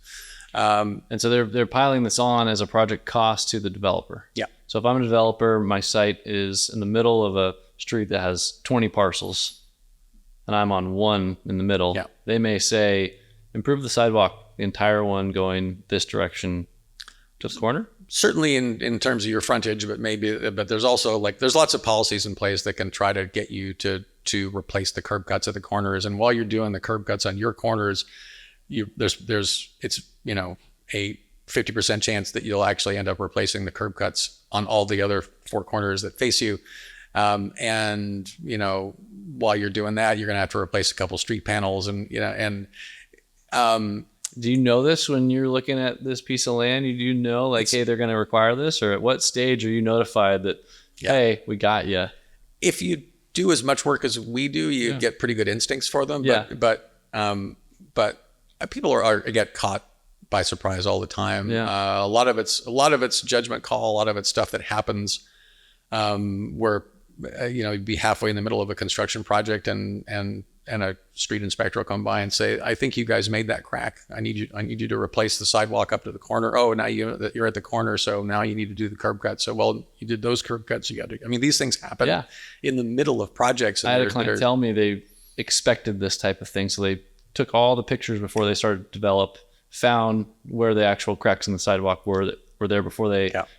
And so they're piling this on as a project cost to the developer. Yeah. So if I'm a developer, my site is in the middle of a street that has 20 parcels, and I'm on one in the middle. Yeah. They may say, improve the sidewalk, the entire one going this direction to the corner. Certainly in terms of your frontage, but there's also there's lots of policies in place that can try to get you to replace the curb cuts at the corners. And while you're doing the curb cuts on your corners, it's a 50% chance that you'll actually end up replacing the curb cuts on all the other four corners that face you. And while you're doing that, you're going to have to replace a couple street panels, and do you know this when you're looking at this piece of land? You know, hey, they're going to require this, or at what stage are you notified that, hey, we got you? If you do as much work as we do, you get pretty good instincts for them. But people get caught by surprise all the time. A lot of it's judgment call. A lot of it's stuff that happens where you'd be halfway in the middle of a construction project and a street inspector will come by and say, I think you guys made that crack. I need you to replace the sidewalk up to the corner. Oh, now you're at the corner, so now you need to do the curb cut. So, well, you did those curb cuts. These things happen in the middle of projects. I had a client tell me they expected this type of thing, so they took all the pictures before they started to develop, found where the actual cracks in the sidewalk were that were there before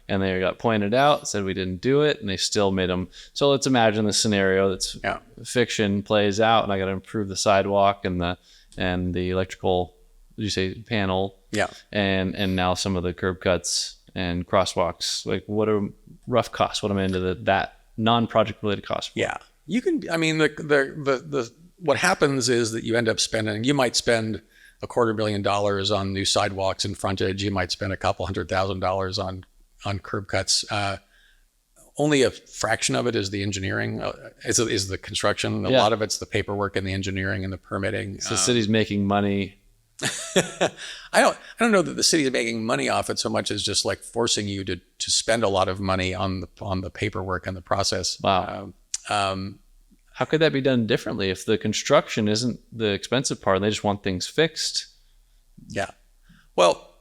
and they got pointed out, said we didn't do it, and they still made them. So let's imagine the scenario that's fiction plays out, and I got to improve the sidewalk and the electrical, did you say panel? Yeah. And now some of the curb cuts and crosswalks. What are rough costs? What am I into that non-project related costs for? Yeah. You can, what happens is that you might spend $250,000 on new sidewalks and frontage. You might spend $200,000 on curb cuts. Only a fraction of it is the engineering, is the construction. A lot of it's the paperwork and the engineering and the permitting. So the city's making money. I don't know that the city is making money off it so much as just forcing you to spend a lot of money on the paperwork and the process. Wow. How could that be done differently if the construction isn't the expensive part and they just want things fixed? Yeah. Well,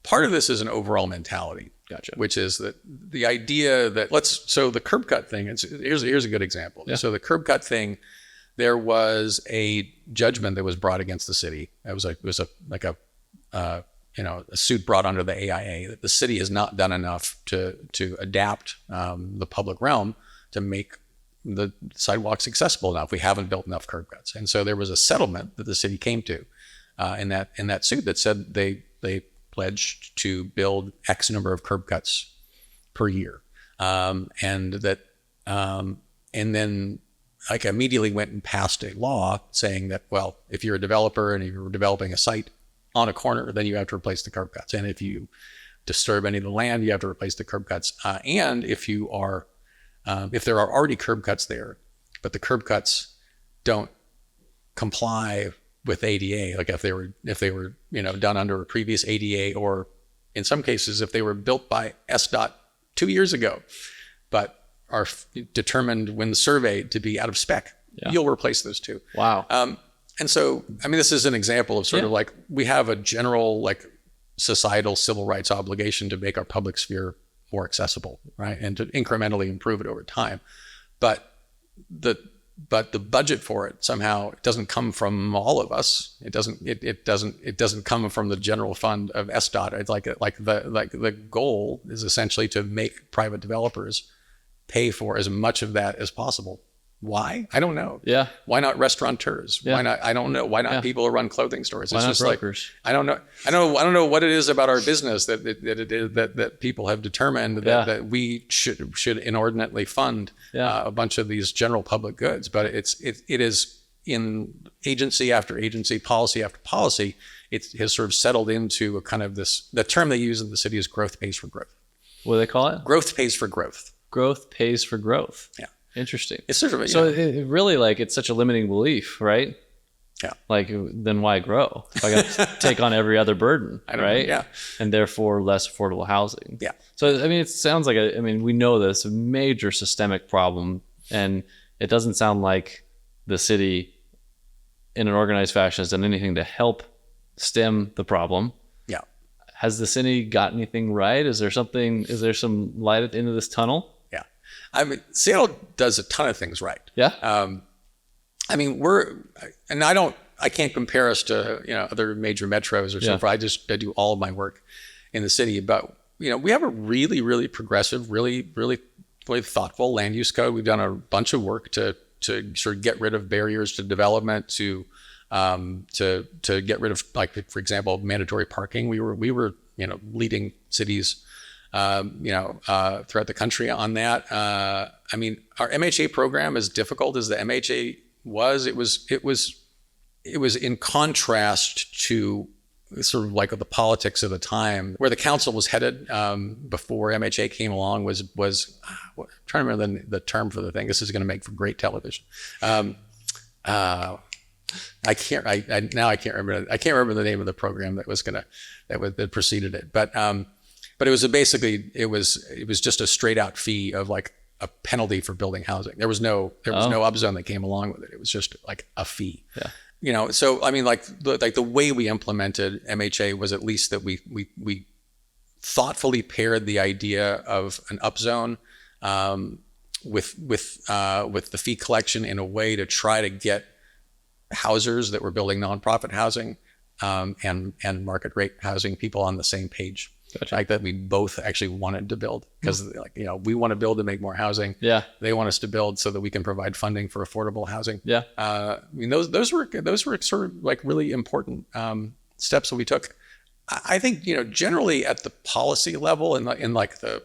part of this is an overall mentality. Gotcha. Which is that the idea that so the curb cut thing, here's a good example. Yeah. So the curb cut thing, there was a judgment that was brought against the city. It was a suit brought under the AIA that the city has not done enough to adapt the public realm to make the sidewalks accessible enough. We haven't built enough curb cuts. And so there was a settlement that the city came to in that suit that said they pledged to build X number of curb cuts per year. And then immediately went and passed a law saying that, well, if you're a developer and you're developing a site on a corner, then you have to replace the curb cuts. And if you disturb any of the land, you have to replace the curb cuts. And if there are already curb cuts there, but the curb cuts don't comply with ADA, like if they were done under a previous ADA, or in some cases if they were built by SDOT 2 years ago, but are determined when surveyed to be out of spec, you'll replace those too. Wow. And so, I mean, this is an example of sort of like, we have a general like societal civil rights obligation to make our public sphere more accessible, right? And to incrementally improve it over time. But the budget for it somehow doesn't come from all of us. It doesn't come from the general fund of SDOT. It's like the goal is essentially to make private developers pay for as much of that as possible. Why? I don't know. Yeah. Why not restaurateurs? Why not? I don't know. Why not people who run clothing stores? Why it's not just brokers? Like, I don't know. I don't know what it is about our business that people have determined that we should inordinately fund a bunch of these general public goods. But it is in agency after agency, policy after policy, it has sort of settled into a kind of the term they use in the city is growth pays for growth. What do they call it? Growth pays for growth. Growth pays for growth. Yeah. Interesting. It's sort of it really, like, it's such a limiting belief, right? Yeah. Like, then why grow? If I got to take on every other burden, right? Yeah. And therefore less affordable housing. Yeah. So, I mean, it sounds like we know that it's a major systemic problem, and it doesn't sound like the city in an organized fashion has done anything to help stem the problem. Yeah. Has the city got anything right? Is there some light at the end of this tunnel? I mean, Seattle does a ton of things right. Yeah. I mean, I can't compare us to, other major metros or so forth. I do all of my work in the city, but, we have a really, really progressive, really, really, really thoughtful land use code. We've done a bunch of work to sort of get rid of barriers to development, to get rid of, like, for example, mandatory parking. We were, leading cities throughout the country on that. I mean, our MHA program, as difficult as the MHA was, it was in contrast to sort of like the politics of the time. Where the council was headed before MHA came along was I'm trying to remember the term for the thing. This is going to make for great television. I can't remember the name of the program that preceded it, but it was it was just a straight out fee of like a penalty for building housing. There was no upzone that came along with it. It was just like a fee. Yeah. So I mean, like the way we implemented MHA was at least that we thoughtfully paired the idea of an upzone with the fee collection in a way to try to get housers that were building nonprofit housing and market rate housing people on the same page. Gotcha. Like that we both actually wanted to build because we want to build to make more housing. Yeah. They want us to build so that we can provide funding for affordable housing. Yeah. I mean, those were sort of like really important steps that we took. I think, generally at the policy level and in like the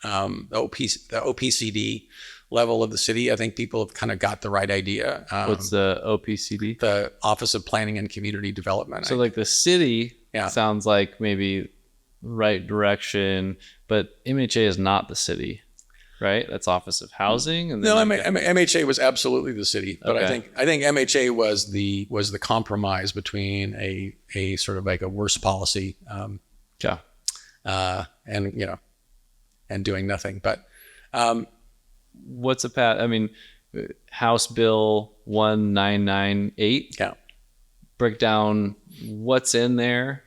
OPCD level of the city, I think people have kind of got the right idea. What's the OPCD? The Office of Planning and Community Development. So like the city sounds like maybe right direction, but MHA is not the city, right? That's Office of Housing. And then MHA was absolutely the city, but okay. I think MHA was the compromise between a sort of like a worse policy, and doing nothing. But what's a path? I mean, House Bill 1998. Yeah. Break down what's in there,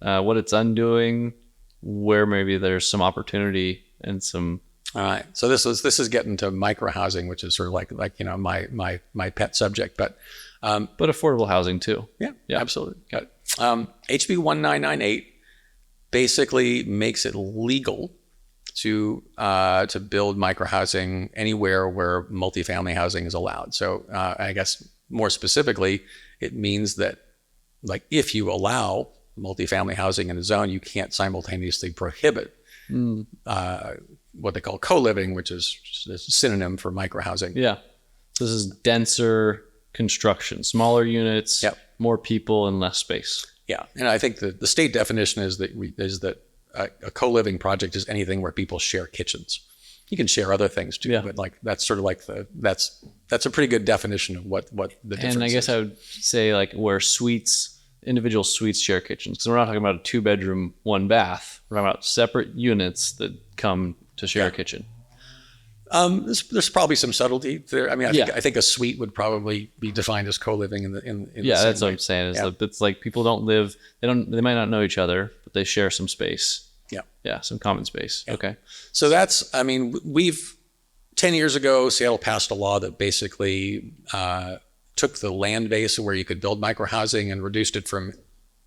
what it's undoing, where maybe there's some opportunity and some. All right. So this is getting to micro housing, which is sort of like my pet subject, but affordable housing too. Yeah. Absolutely. Got it. HB 1998 basically makes it legal to build micro housing anywhere where multifamily housing is allowed. So I guess more specifically, it means that, like, if you allow multifamily housing in a zone, you can't simultaneously prohibit what they call co-living, which is a synonym for micro housing. Yeah. So this is denser construction, smaller units, more people and less space. Yeah, and I think the state definition is that a co-living project is anything where people share kitchens. You can share other things too, but like that's sort of like that's a pretty good definition of what the difference is. And I guess I would say like where individual suites share kitchens, because we're not talking about a 2-bedroom, 1 bath. We're talking about separate units that come to share a kitchen. There's probably some subtlety there. I mean, I think a suite would probably be defined as co-living in the that's what I'm saying. It's like people don't live. They might not know each other, but they share some space. Yeah, some common space. Yeah. Okay. So 10 years ago, Seattle passed a law that basically took the land base where you could build microhousing and reduced it from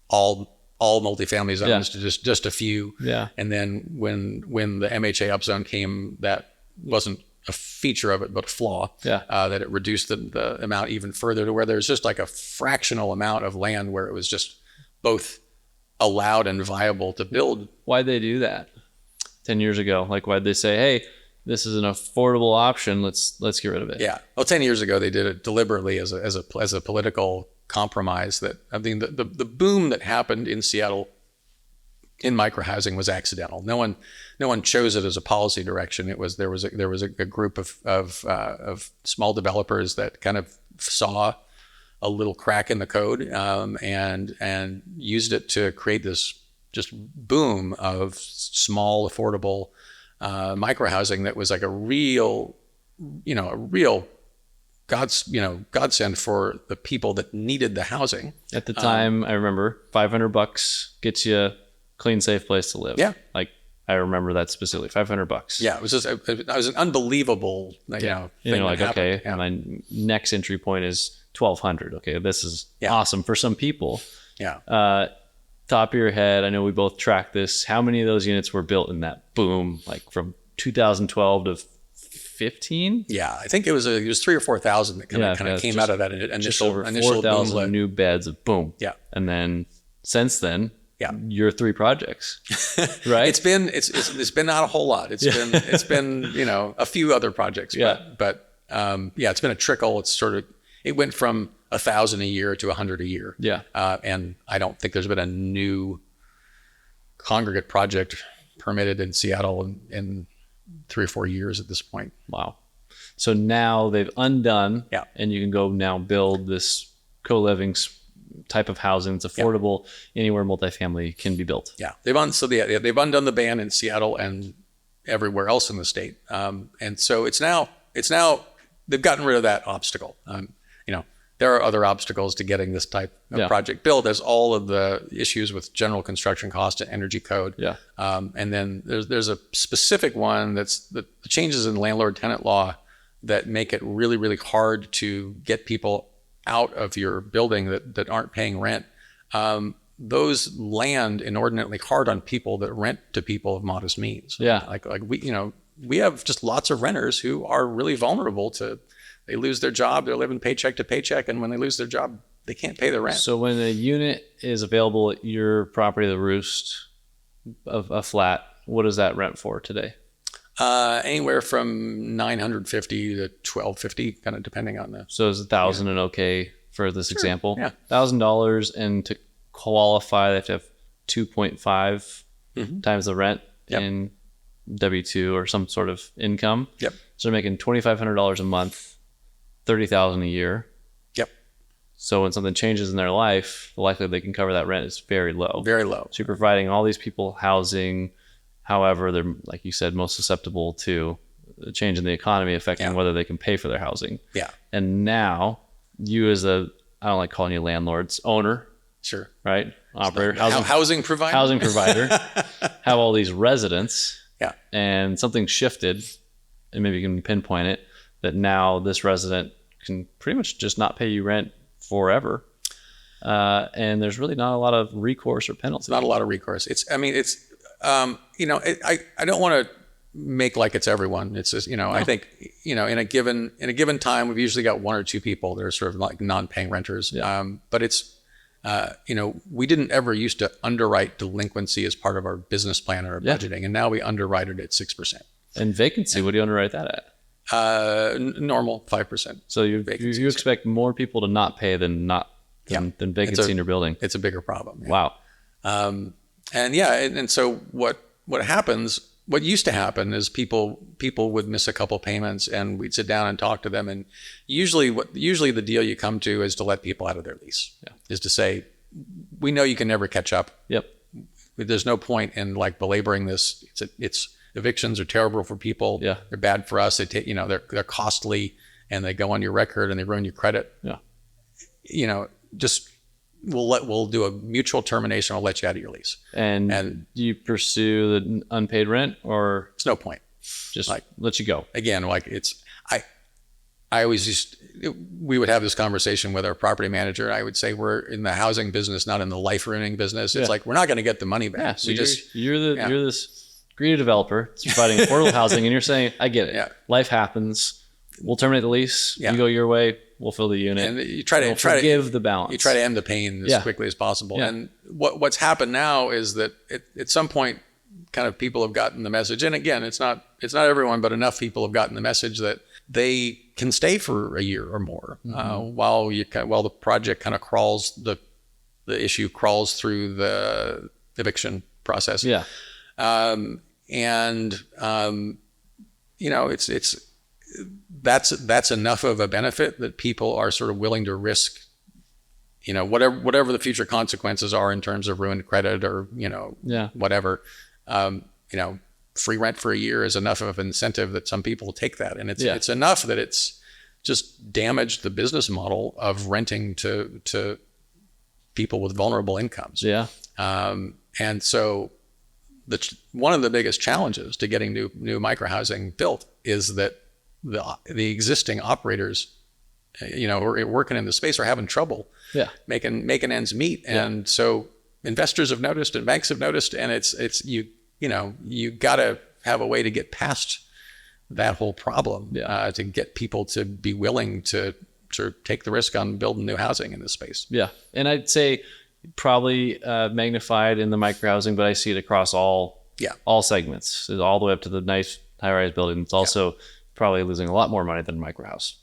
all multifamily zones to just a few. Yeah. And then when the MHA upzone came, that wasn't a feature of it, but a flaw. Yeah. That it reduced the amount even further to where there's just like a fractional amount of land where it was just both allowed and viable to build. Why'd they do that 10 years ago? Like, why'd they say, hey, this is an affordable option, let's get rid of it? Yeah. Well, 10 years ago, they did it deliberately as a political compromise. That, I mean, the boom that happened in Seattle in microhousing was accidental. No one chose it as a policy direction. There was a group of small developers that kind of saw a little crack in the code and used it to create this just boom of small, affordable microhousing that was like a real godsend for the people that needed the housing. At the time, I remember $500 gets you a clean, safe place to live. Yeah. Like, I remember that specifically, $500. Yeah, it was an unbelievable thing. Like, okay, my next entry point is $1,200. Okay, this is awesome for some people. Yeah. Top of your head, I know we both track this. How many of those units were built in that boom, like from 2012 to 15? Yeah, I think it was 3,000 or 4,000 that kind of came out of that initial over initial 4,000 new beds of boom. Yeah, and then since then, your 3 projects, right? It's been not a whole lot. It's been a few other projects. But it's been a trickle. It went from 1,000 a year to 100 a year. Yeah. And I don't think there's been a new congregate project permitted in Seattle in 3 or 4 years at this point. Wow. So now they've undone, and you can go now build this co-living type of housing that's affordable anywhere multifamily can be built. Yeah. They've undone the ban in Seattle and everywhere else in the state. And so it's now they've gotten rid of that obstacle. There are other obstacles to getting this type of project built. There's all of the issues with general construction cost and energy code. Yeah. And then there's a specific one that's the changes in landlord tenant law that make it really, really hard to get people out of your building that aren't paying rent. Those land inordinately hard on people that rent to people of modest means. Yeah. Like we have just lots of renters who are really vulnerable to. They lose their job, they're living paycheck to paycheck, and when they lose their job, they can't pay their rent. So when a unit is available at your property, the Roost, of a flat, what is that rent for today? Anywhere from $950 to $1,250, kind of depending on the. So is $1,000 and okay for this example? Yeah. $1,000, and to qualify, they have to have 2.5 times the rent in W-2 or some sort of income. Yep. So they're making $2,500 a month. $30,000 a year. Yep. So when something changes in their life, the likelihood they can cover that rent is very low. Very low. So you're providing all these people housing. However, they're, like you said, most susceptible to the change in the economy affecting whether they can pay for their housing. Yeah. And now you as I don't like calling you landlords, owner. Sure. Right? Operator. Housing provider. Housing provider. Have all these residents. Yeah. And something shifted, and maybe you can pinpoint it, that now this resident can pretty much just not pay you rent forever. And there's really not a lot of recourse or penalty. Not a lot of recourse. I don't want to make like it's everyone. It's just, I think, in a given time, we've usually got 1 or 2 people that are sort of like non-paying renters. Yeah. But it's, we didn't ever used to underwrite delinquency as part of our business plan or our budgeting. And now we underwrite it at 6%. And vacancy, what do you underwrite that at? Normal 5%. So you expect more people to not pay than not than vacancy in your building. It's a bigger problem. Yeah. Wow. And so what happens? What used to happen is people would miss a couple payments, and we'd sit down and talk to them. And usually the deal you come to is to let people out of their lease. Yeah. Is to say, we know you can never catch up. Yep. There's no point in like belaboring this. It's evictions are terrible for people. Yeah. They're bad for us. They take, they're costly, and they go on your record and they ruin your credit. Yeah. Just we'll do a mutual termination. I'll let you out of your lease. And do you pursue the unpaid rent, or it's no point? Just like let you go. Again, like I always we would have this conversation with our property manager. I would say, we're in the housing business, not in the life ruining business. It's like, we're not going to get the money back. Yeah, so you're this greedy developer that's providing affordable housing, and you're saying, I get it. Yeah. Life happens. We'll terminate the lease. Yeah. You go your way. We'll fill the unit. And you try to give the balance. You try to end the pain as quickly as possible. Yeah. And what's happened now is that at some point, kind of people have gotten the message. And again, it's not everyone, but enough people have gotten the message that they can stay for a year or more, while the project kind of the issue crawls through the eviction process. Yeah. That's enough of a benefit that people are sort of willing to risk, whatever the future consequences are in terms of ruined credit or, whatever, free rent for a year is enough of an incentive that some people will take that. And it's enough that it's just damaged the business model of renting to people with vulnerable incomes. Yeah. And so one of the biggest challenges to getting new microhousing built is that the existing operators, who are working in the space, are having trouble making ends meet. And so investors have noticed and banks have noticed, and it's you got to have a way to get past that whole problem to get people to be willing to sort of take the risk on building new housing in this space. Yeah. And I'd say probably magnified in the microhousing, but I see it across all segments, all the way up to the nice high-rise building. It's also probably losing a lot more money than a microhouse.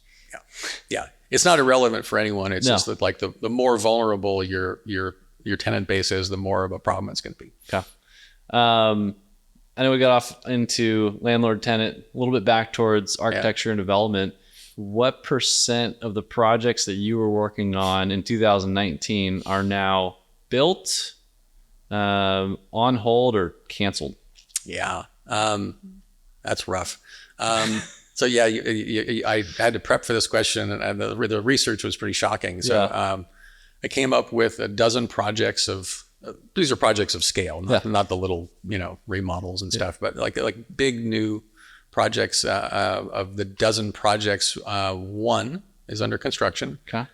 Yeah. It's not irrelevant for anyone. It's just that, like, the more vulnerable your tenant base is, the more of a problem it's going to be. Okay. I know we got off into landlord tenant, a little bit back towards architecture and development. What percent of the projects that you were working on in 2019 are now built, on hold, or canceled? Yeah. That's rough. So I had to prep for this question, and the research was pretty shocking. So I came up with a dozen projects these are projects of scale, not the little, remodels and stuff, but like big new projects. Of the dozen projects, one is under construction. Okay.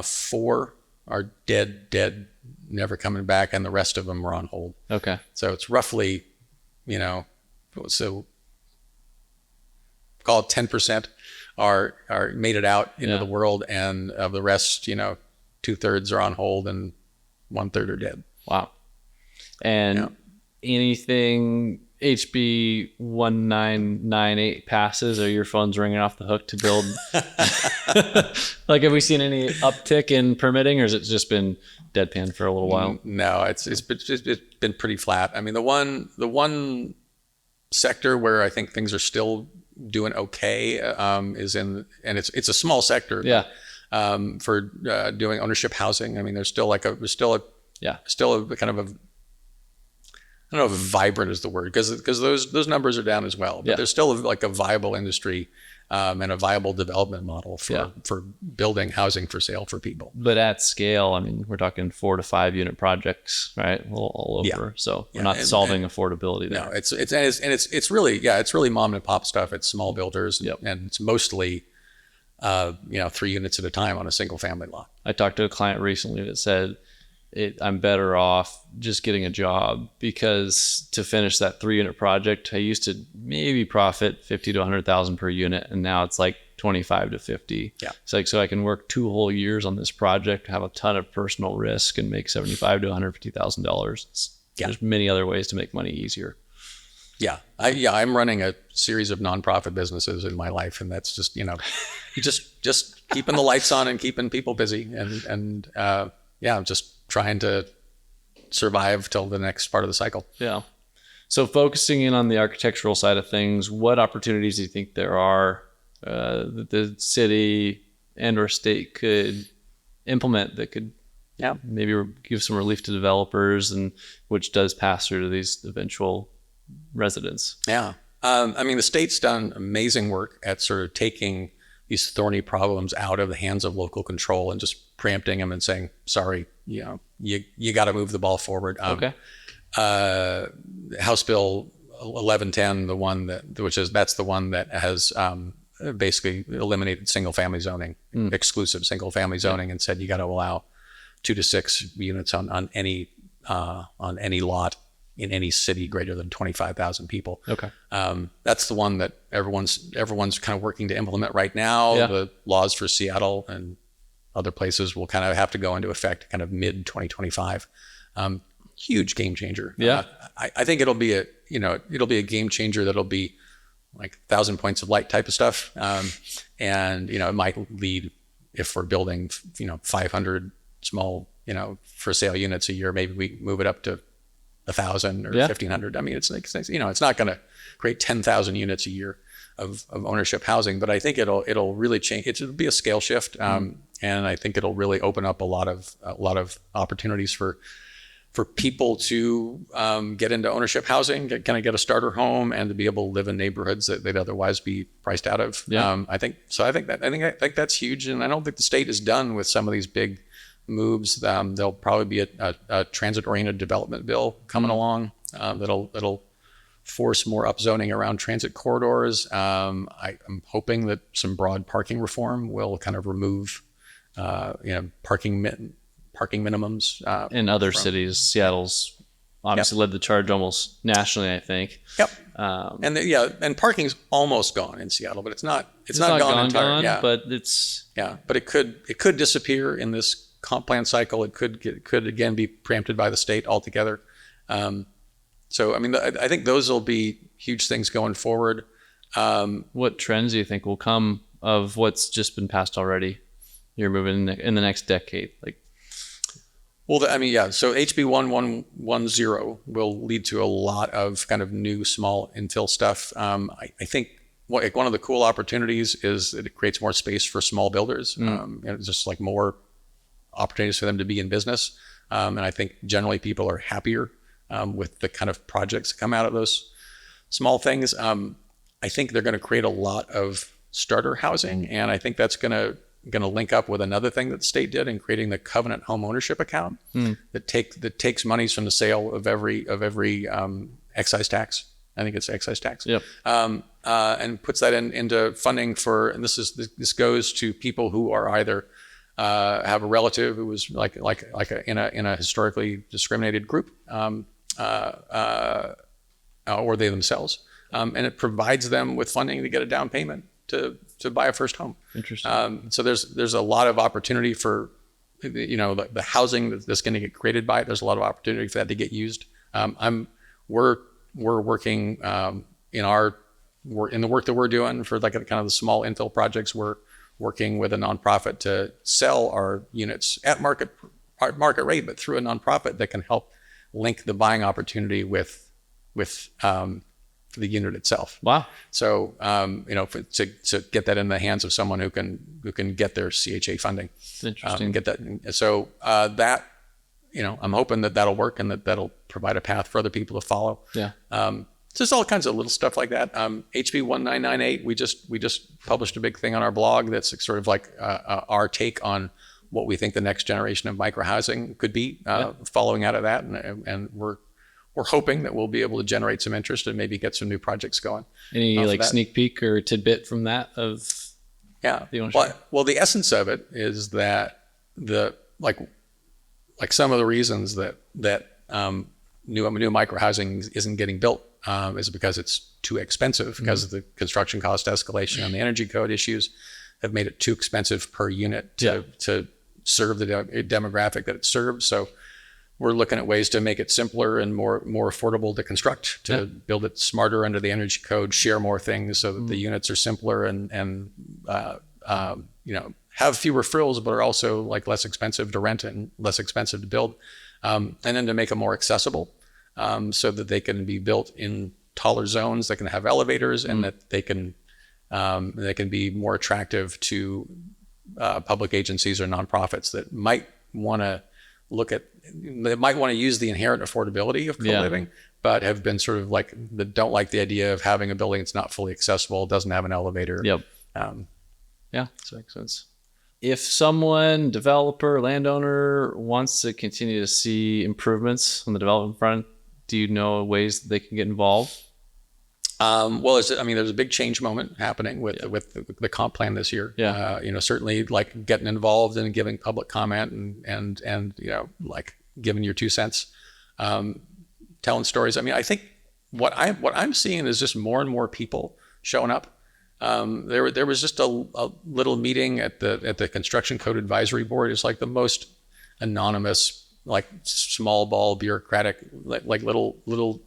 4 are dead, never coming back, and the rest of them are on hold. Okay. So it's roughly, so call it 10% are made it out into the world, and of the rest, 2/3 are on hold and 1/3 are dead. Wow. And anything HB 1998 passes, are your phones ringing off the hook to build? Like, have we seen any uptick in permitting, or has it just been deadpan for a little while? No, it's been pretty flat. I mean, the one sector where I think things are still doing okay is in, and it's a small sector. Yeah. For doing ownership housing. I mean, there's still a kind of a, I don't know if vibrant is the word, because those numbers are down as well. But there's still a viable industry and a viable development model for building housing for sale for people. But at scale, I mean, we're talking 4 to 5 unit projects, right? All over. Yeah. So we're not solving affordability there. No, it's really mom and pop stuff. It's small builders, and it's mostly 3 units at a time on a single family lot. I talked to a client recently that said, I'm better off just getting a job, because to finish that 3 unit project, I used to maybe profit 50 to 100,000 per unit, and now it's like 25 to 50. Yeah. It's like, so I can work 2 whole years on this project, have a ton of personal risk, and make $75,000 to $150,000. There's many other ways to make money easier. I'm running a series of nonprofit businesses in my life, and that's just, just keeping the lights on and keeping people busy, and just trying to survive till the next part of the cycle. Yeah. So focusing in on the architectural side of things, what opportunities do you think there are that the city and or state could implement that could maybe give some relief to developers, and which does pass through to these eventual residents? Yeah. The state's done amazing work at sort of taking these thorny problems out of the hands of local control and just preempting them and saying, sorry, you got to move the ball forward. Okay. House Bill 1110, that's the one that has basically eliminated single family zoning, exclusive single family zoning, and said you got to allow 2 to 6 units on any lot in any city greater than 25,000 people. Okay. That's the one that everyone's kind of working to implement right now. Yeah. The laws for Seattle and other places will kind of have to go into effect kind of mid 2025. Huge game changer. Yeah. I think it'll be a game changer that'll be like 1,000 points of light type of stuff. And it might lead, if we're building 500 small for sale units a year, maybe we move it up to 1,000 or 1,500. It's not going to create 10,000 units a year of ownership housing, but I think it'll really change. It'll be a scale shift, and I think it'll really open up a lot of opportunities for people to get into ownership housing, get a starter home, and to be able to live in neighborhoods that they'd otherwise be priced out of. Yeah. I think that's huge, and I don't think the state is done with some of these big moves. There'll probably be a transit-oriented development bill coming along that'll force more upzoning around transit corridors. I'm hoping that some broad parking reform will kind of remove parking minimums. In other cities, Seattle's obviously led the charge almost nationally, I think. Yep. And parking's almost gone in Seattle, but it's not gone entirely. Yeah. But it's but it could disappear in this comp plan cycle. It could again be preempted by the state altogether. I think those will be huge things going forward. What trends do you think will come of what's just been passed already? You're moving in the next decade, So HB 1110 will lead to a lot of kind of new small infill stuff. I think one of the cool opportunities is that it creates more space for small builders. Just like more opportunities for them to be in business. And I think generally people are happier with the kind of projects that come out of those small things. I think they're going to create a lot of starter housing, and I think that's going to link up with another thing that the state did in creating the covenant home ownership account that takes monies from the sale of every excise tax. I think it's excise tax. Yep. And puts that into funding for, and this goes to people who are either have a relative who was in a historically discriminated group, or they themselves, and it provides them with funding to get a down payment to buy a first home. Interesting. So there's a lot of opportunity for the housing that's going to get created by it. There's a lot of opportunity for that to get used. We're working in the work that we're doing for kind of the small infill projects. We're working with a nonprofit to sell our units at market rate, but through a nonprofit that can help link the buying opportunity with the unit itself. Wow. So to get that in the hands of someone who can get their CHA funding. Interesting. Get that. So I'm hoping that'll work and that'll provide a path for other people to follow. Yeah. Just all kinds of little stuff like that. HB 1998, we just published a big thing on our blog that's sort of like our take on what we think the next generation of microhousing could be, following out of that, and we're hoping that we'll be able to generate some interest and maybe get some new projects going. Any sneak peek or tidbit from that of the ownership? Well, the essence of it is that some of the reasons that new microhousing isn't getting built is because it's too expensive, because of the construction cost escalation and the energy code issues have made it too expensive per unit to serve the demographic that it serves. So we're looking at ways to make it simpler and more affordable to construct, to build it smarter under the energy code, share more things so that the units are simpler and have fewer frills, but are also like less expensive to rent and less expensive to build, and then to make them more accessible, so that they can be built in taller zones that can have elevators, and that they can be more attractive to public agencies or nonprofits that might want to use the inherent affordability of co-living, but have been sort of like, that don't like the idea of having a building that's not fully accessible, doesn't have an elevator. Yeah, that makes sense. If someone, developer, landowner, wants to continue to see improvements on the development front, do you know ways that they can get involved? There's a big change moment happening with the comp plan this year. Certainly like getting involved and giving public comment and like giving your 2 cents, telling stories. I mean, I think what I'm seeing is just more and more people showing up. There was just a little meeting at the Construction Code Advisory Board. It's like the most anonymous, like small ball bureaucratic, like little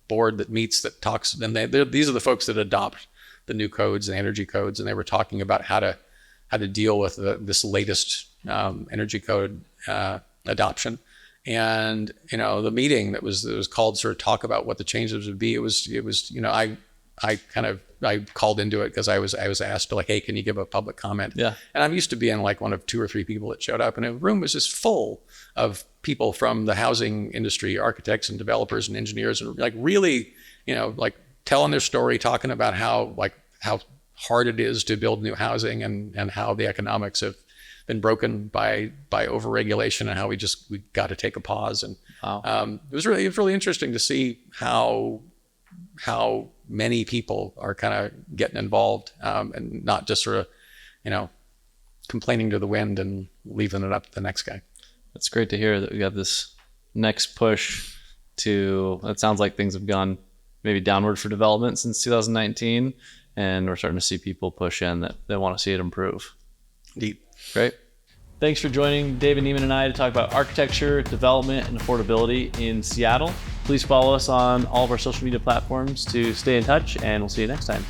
board that meets, that talks, and these are the folks that adopt the new codes and energy codes, and they were talking about how to deal with this latest energy code adoption. And the meeting that was called to sort of talk about what the changes would be, it was I called into it because I was asked to, like, hey, can you give a public comment? And I'm used to being like one of 2 or 3 people that showed up, and the room was just full of people from the housing industry, architects and developers and engineers, and like really, like telling their story, talking about how hard it is to build new housing, and how the economics have been broken by overregulation, and how we got to take a pause. And it was really interesting to see how many people are kind of getting involved, and not just sort of, complaining to the wind and leaving it up to the next guy. It's great to hear that we got this next push to, it sounds like things have gone maybe downward for development since 2019, and we're starting to see people push in that they want to see it improve. Indeed. Great. Thanks for joining David Neiman and I to talk about architecture, development, and affordability in Seattle. Please follow us on all of our social media platforms to stay in touch, and we'll see you next time.